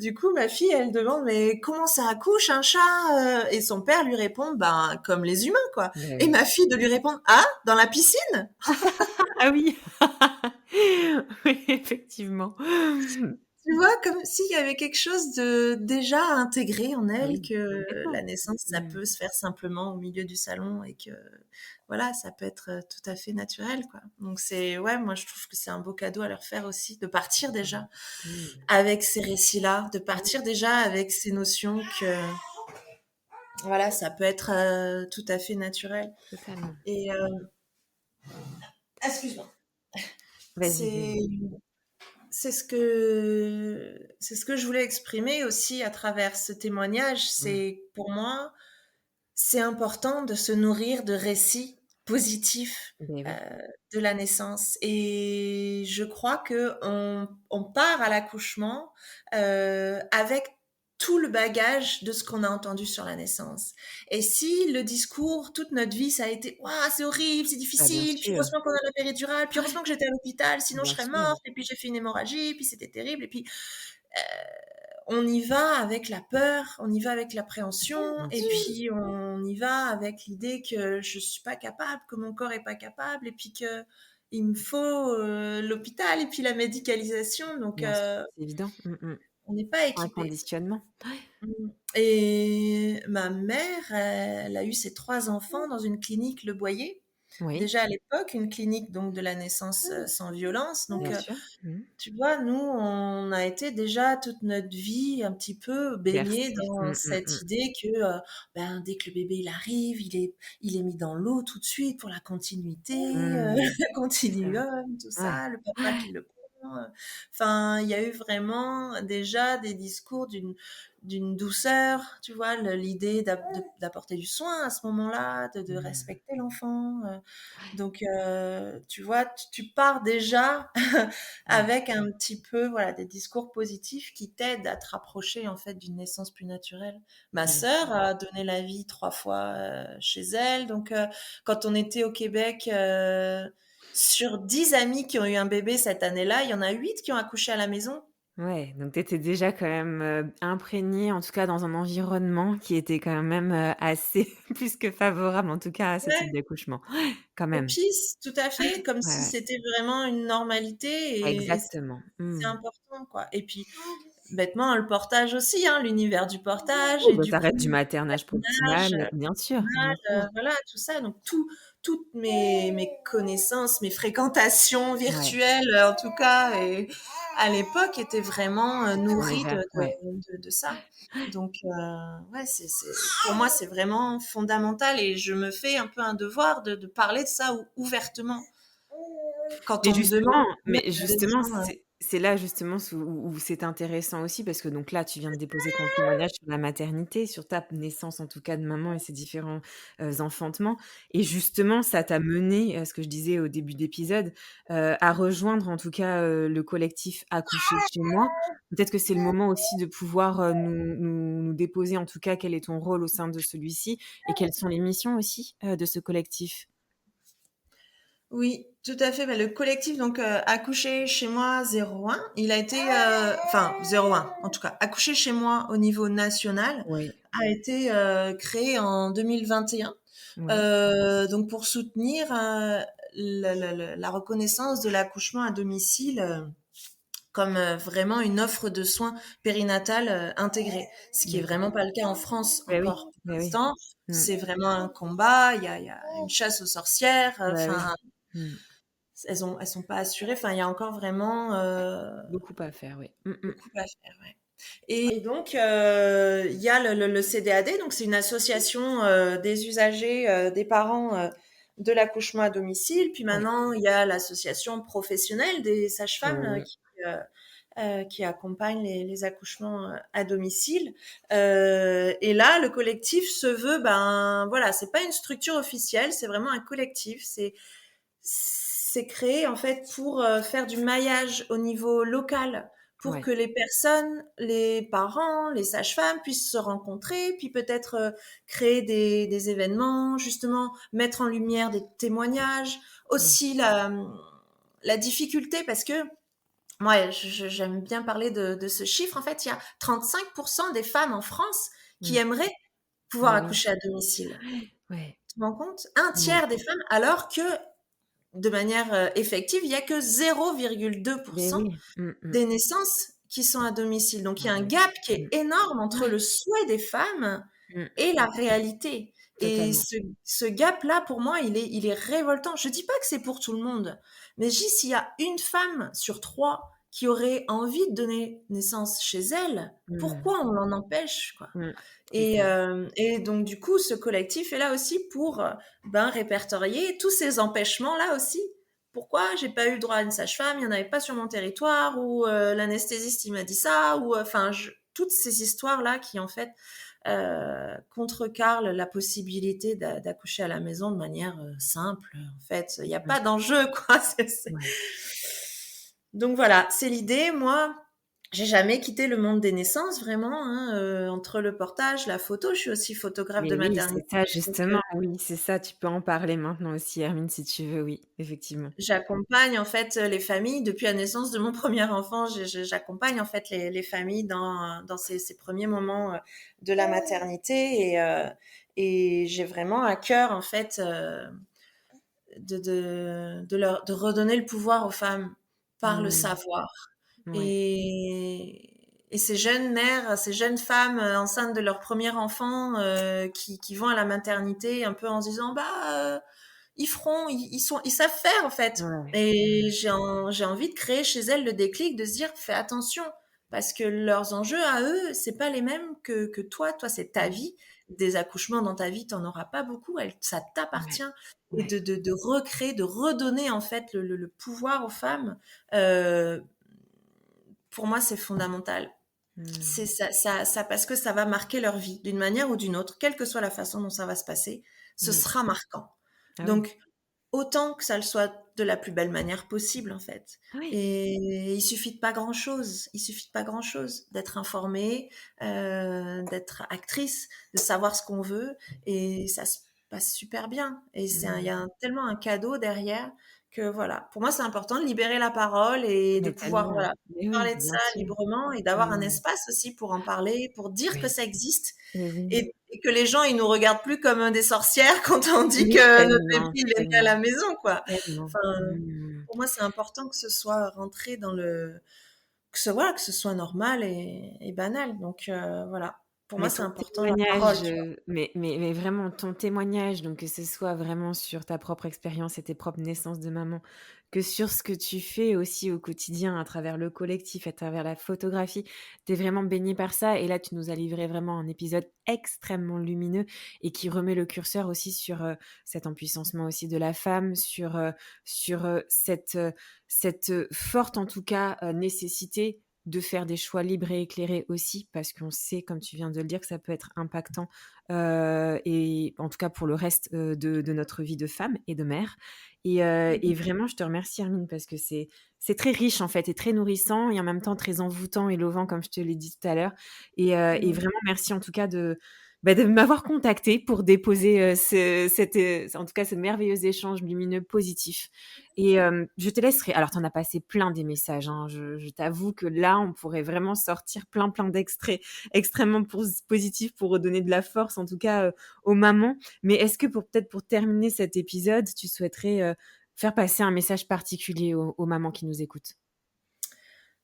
du coup, ma fille, elle demande: «Mais comment ça accouche un chat?» Et son père lui répond: «Ben, comme les humains, quoi». bah, Et oui. ma fille de lui répondre: «Ah, dans la piscine?» Ah oui! Oui, effectivement. Tu vois? Comme s'il y avait quelque chose de déjà intégré en Ah elle, oui, que complètement. la naissance, ça Mmh. peut se faire simplement au milieu du salon et que, voilà, ça peut être, tout à fait naturel, quoi. Donc c'est ouais, moi, je trouve que c'est un beau cadeau à leur faire aussi, de partir déjà Oui. avec ces récits-là, de Oui, partir déjà avec ces notions que, voilà, ça peut être, tout à fait naturel totalement. et excuse-moi. Vas-y, C'est vas-y. c'est ce que je voulais exprimer aussi à travers ce témoignage. Mmh. C'est pour moi, c'est important de se nourrir de récits positifs Beh, euh, oui. de la naissance. Et je crois que on part à l'accouchement avec tout le bagage de ce qu'on a entendu sur la naissance. Et si le discours, toute notre vie, ça a été «Waouh, c'est horrible, c'est Bah, bien difficile, puis sûr. heureusement qu'on a la péridurale, puis heureusement que j'étais à l'hôpital, sinon je Bien serais sûr. morte, et puis j'ai fait une hémorragie, puis c'était terrible», et puis on y va avec la peur, on y va avec l'appréhension, Bien et sûr. puis on y va avec l'idée que je suis pas capable, que mon corps est pas capable, et puis que il me faut l'hôpital et puis la médicalisation. Donc Bien sûr, c'est évident. on n'est pas Un équipé. conditionnement. Et ma mère, elle a eu ses 3 enfants dans une clinique Le Boyer. Oui, Déjà à l'époque, une clinique donc de la naissance sans violence. Donc bien sûr. Mmh. tu vois, nous, on a été déjà toute notre vie un petit peu baignés Bercé. dans cette idée que, ben, dès que le bébé il arrive, il est mis dans l'eau tout de suite pour la continuité, Mmh. C'est ça. continuum, tout Ouais. ça, le papa qui le prend. Enfin, il y a eu vraiment déjà des discours d'une douceur, tu vois, l'idée d'apporter du soin à ce moment-là, de Mmh. respecter l'enfant. Donc, tu vois, tu pars déjà Ouais. avec un petit peu, voilà, des discours positifs qui t'aident à te rapprocher, en fait, d'une naissance plus naturelle. Ma Bien sœur sûr. a donné la vie 3 fois, chez elle. Donc, quand on était au Québec, sur 10 amis qui ont eu un bébé cette année-là, il y en a 8 qui ont accouché à la maison. Ouais, donc tu étais déjà quand même, imprégnée, en tout cas dans un environnement qui était quand même, assez plus que favorable, en tout cas à ce type Ouais, d'accouchement. Quand même. propice, tout à fait, comme Ouais, si ouais. c'était vraiment une normalité et Exactement. c'est Mmh. important, quoi. Et puis, bêtement, le portage aussi, hein, l'univers du portage Oui, et bah, du ça coup, reste du maternage maternage, proximal, bien sûr, bien sûr. voilà, tout ça. Donc toutes mes connaissances, mes fréquentations Ouais, virtuelles, en tout cas, et à l'époque, étaient vraiment, tourné nourries de vers ouais. ça. Donc ouais, pour moi, c'est vraiment fondamental et je me fais un peu un devoir de parler de ça ouvertement. Quand Mais on me justement demande combien mais tu as justement, besoin, c'est là justement où c'est intéressant aussi parce que donc là, tu viens de déposer ton témoignage sur la maternité, sur ta naissance en tout cas de maman et ses différents, enfantements et justement ça t'a mené, ce que je disais au début d'épisode, à rejoindre en tout cas, le collectif Accoucher chez moi. Peut-être que c'est le moment aussi de pouvoir, nous déposer en tout cas quel est ton rôle au sein de celui-ci et quelles sont les missions aussi, de ce collectif? Oui, tout à fait. Bah, le collectif, donc, Accoucher chez moi 01, il a été, enfin 01, en tout cas, Accoucher chez moi au niveau national Oui, a été créé en 2021, oui, donc pour soutenir la reconnaissance de l'accouchement à domicile comme vraiment une offre de soins périnatales intégrée, ce qui est d'accord. vraiment pas le cas en France Beh oui, encore. Pour beh oui. l'instant, Mmh. c'est vraiment un combat. Il y a une chasse aux sorcières. Bah oui. Enfin, Mmh. elles sont pas assurées. Enfin, il y a encore vraiment Beaucoup à faire, oui. Mmh mh. beaucoup à faire. Ouais. Et donc, il y a le CDAD, donc c'est une association des usagers, des parents de l'accouchement à domicile. Puis Oui, maintenant, il y a l'association professionnelle des sages-femmes oui, qui accompagnent les accouchements à domicile. Et là, le collectif se veut, ben voilà, c'est pas une structure officielle, c'est vraiment un collectif. C'est créé en fait pour faire du maillage au niveau local, pour ouais. que les personnes, les parents, les sages-femmes puissent se rencontrer, puis peut-être créer des événements, justement mettre en lumière des témoignages, Mmh. aussi la difficulté, parce que moi j'aime bien parler de ce chiffre. En fait, il y a 35% des femmes en France qui Mmh. aimeraient pouvoir Bah oui. accoucher à domicile. Ouais. Tu te rends compte? Un Mmh. tiers des femmes, alors que de manière effective, il y a que 0,2% Beh, oui. Mmh mh. des naissances qui sont à domicile. Donc il y a un Ouais. gap qui est Mmh. énorme entre Ouais. le souhait des femmes Mmh. et la réalité. Et Totalement. ce gap-là, pour moi, il est révoltant. Je dis pas que c'est pour tout le monde, mais je dis s'il y a une femme sur 3 qui aurait envie de donner naissance chez elle, Mmh. pourquoi on l'en empêche, quoi? Mmh. C'est Et ça. donc du coup, ce collectif est là aussi pour, répertorier tous ces empêchements-là aussi. Pourquoi j'ai pas eu le droit à une sage-femme? Il y en avait pas sur mon territoire, ou l'anesthésiste il m'a dit ça, ou enfin toutes ces histoires-là qui en fait contrecarrent la possibilité d'accoucher à la maison de manière simple. En fait, il n'y a Ouais. pas d'enjeu, quoi. Ouais. Donc voilà, c'est l'idée. Moi, j'ai jamais quitté le monde des naissances, vraiment, hein, entre le portage, la photo. Je suis aussi photographe Mais de oui, c'est maternité. ça Donc, justement, oui, c'est ça, tu peux en parler maintenant aussi Hermine si tu veux, oui, effectivement. j'accompagne en fait les familles depuis la naissance de mon premier enfant. J'accompagne en fait les familles dans ces premiers moments de la maternité, et j'ai vraiment à cœur en fait de redonner le pouvoir aux femmes par le Mmh. savoir. Ouais. Et ces jeunes mères, ces jeunes femmes enceintes de leur premier enfant qui vont à la maternité un peu en se disant ils feront, ils savent faire en fait. Ouais. Et Mmh. j'ai envie de créer chez elles le déclic de se dire fais attention parce que leurs enjeux à eux, c'est pas les mêmes que toi. Toi, c'est ta Mmh. vie. Des accouchements dans ta vie, t'en auras pas beaucoup. Ça Ouais. t'appartient. Et Ouais. de recréer, de redonner en fait le pouvoir aux femmes, euh, pour moi, c'est fondamental. Mmh. C'est ça, parce que ça va marquer leur vie d'une manière ou d'une autre, quelle que soit la façon dont ça va se passer, ce Mmh. sera marquant. Ah oui. Donc, autant que ça le soit de la plus belle manière possible, en fait. Oui. Et il suffit de pas grand-chose. Il suffit de pas grand-chose. D'être informé, d'être actrice, de savoir ce qu'on veut, et ça se passe super bien. Et il y Mmh. a tellement un cadeau derrière que voilà. Pour moi, c'est important de libérer la parole et de Mais pouvoir, tellement. voilà, Mais oui, parler de bien ça sûr. librement et d'avoir un Mmh. espace aussi pour en parler, pour dire que Oui. ça existe, Mais oui. et que les gens, ils nous regardent plus comme des sorcières quand on dit Oui, que notre bébé, tellement, il est né à tellement, la maison, quoi. tellement. Enfin, Mmh. pour moi, c'est important que ce soit rentré dans voilà, que ce soit normal et banal. Donc, voilà. Pour moi, Mais c'est ton important la parole, témoignage, tu vois. mais vraiment ton témoignage, donc que ce soit vraiment sur ta propre expérience et tes propres naissances de maman, que sur ce que tu fais aussi au quotidien à travers le collectif, à travers la photographie, tu es vraiment baignée par ça et là, tu nous as livré vraiment un épisode extrêmement lumineux et qui remet le curseur aussi sur, cet empuissancement aussi de la femme, sur cette forte en tout cas, nécessité de faire des choix libres et éclairés aussi, parce qu'on sait, comme tu viens de le dire, que ça peut être impactant, et en tout cas pour le reste, de notre vie de femme et de mère et vraiment je te remercie Hermine parce que c'est très riche en fait et très nourrissant et en même temps très envoûtant et lovant comme je te l'ai dit tout à l'heure et Mmh. vraiment merci en tout cas de m'avoir contactée pour déposer, en tout cas ce merveilleux échange lumineux positif et je te laisserai alors tu en as passé plein des messages, hein, je t'avoue que là, on pourrait vraiment sortir plein, plein d'extraits extrêmement positifs pour redonner de la force, en tout cas, aux mamans. Mais est-ce que peut-être pour terminer cet épisode, tu souhaiterais, faire passer un message particulier aux mamans qui nous écoutent?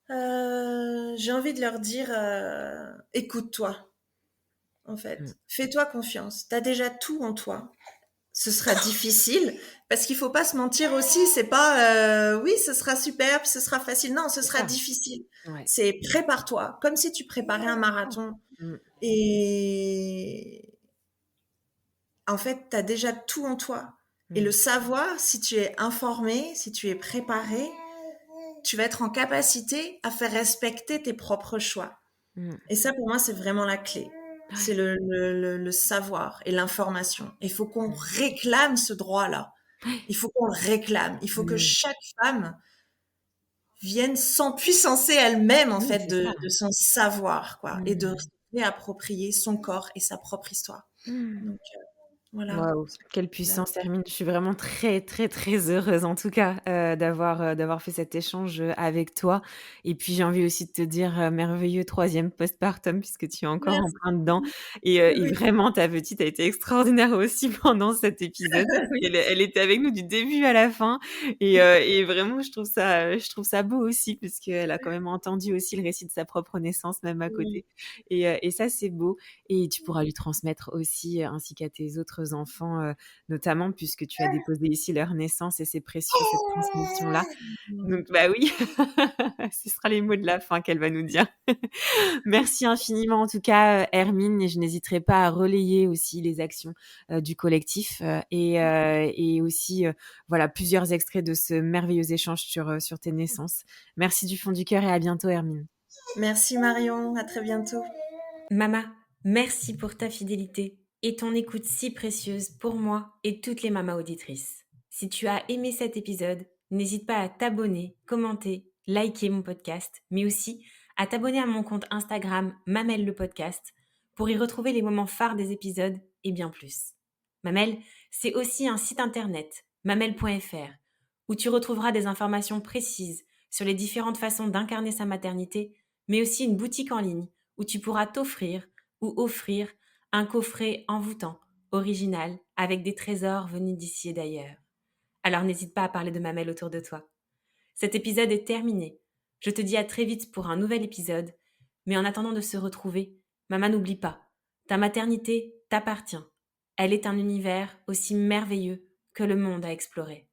J'ai envie de leur dire, écoute-toi, en Mmh. fait. Fais-toi confiance. Tu as déjà tout en toi. Ce sera difficile parce qu'il faut pas se mentir aussi, c'est pas oui, ce sera super, puis ce sera facile. Non, ce C'est sera ça, difficile. ouais. C'est prépare-toi, comme si tu préparais un marathon. Mmh. Et en fait, tu as déjà tout en toi. Et le Mmh. savoir, si tu es informé, si tu es préparé, tu vas être en capacité à faire respecter tes propres choix. Mmh. Et ça, pour moi, c'est vraiment la clé. C'est Ouais. le savoir et l'information. Il faut qu'on Mmh. réclame ce droit-là. Il faut qu'on le réclame. Il faut que Mmh. chaque femme vienne s'empuissancer elle-même, en Oui, fait, c'est ça. de son savoir, quoi, et de Mmh. réapproprier son corps et sa propre histoire. Mmh. Donc, Voilà. Waouh, quelle Bah, puissance Hermine. Je suis vraiment très, très, très heureuse en tout cas, d'avoir fait cet échange, avec toi et puis j'ai envie aussi de te dire, merveilleux troisième postpartum puisque tu es encore en plein dedans merci. et Oui. vraiment ta petite a été extraordinaire aussi pendant cet épisode. Elle était avec nous du début à la fin et vraiment je trouve ça beau aussi puisqu'elle a quand même entendu aussi le récit de sa propre naissance même à Oui. côté et ça c'est beau et tu pourras lui transmettre aussi, ainsi qu'à tes autres enfants, notamment puisque tu as déposé ici leur naissance et c'est précieux cette transmission-là. Donc bah oui, ce sera les mots de la fin qu'elle va nous dire. Merci infiniment en tout cas, Hermine et je n'hésiterai pas à relayer aussi les actions, du collectif, et aussi, voilà plusieurs extraits de ce merveilleux échange sur tes naissances. Merci du fond du cœur et à bientôt Hermine. Merci Marion, à très bientôt. Mama, merci pour ta fidélité et ton écoute si précieuse pour moi et toutes les mamas auditrices. Si tu as aimé cet épisode, n'hésite pas à t'abonner, commenter, liker mon podcast, mais aussi à t'abonner à mon compte Instagram Mamel le podcast pour y retrouver les moments phares des épisodes et bien plus. Mamel, c'est aussi un site internet, mamel.fr, où tu retrouveras des informations précises sur les différentes façons d'incarner sa maternité, mais aussi une boutique en ligne où tu pourras t'offrir ou offrir un coffret envoûtant, original, avec des trésors venus d'ici et d'ailleurs. Alors n'hésite pas à parler de Mamel autour de toi. Cet épisode est terminé. Je te dis à très vite pour un nouvel épisode, mais en attendant de se retrouver, maman n'oublie pas, ta maternité t'appartient. Elle est un univers aussi merveilleux que le monde à explorer.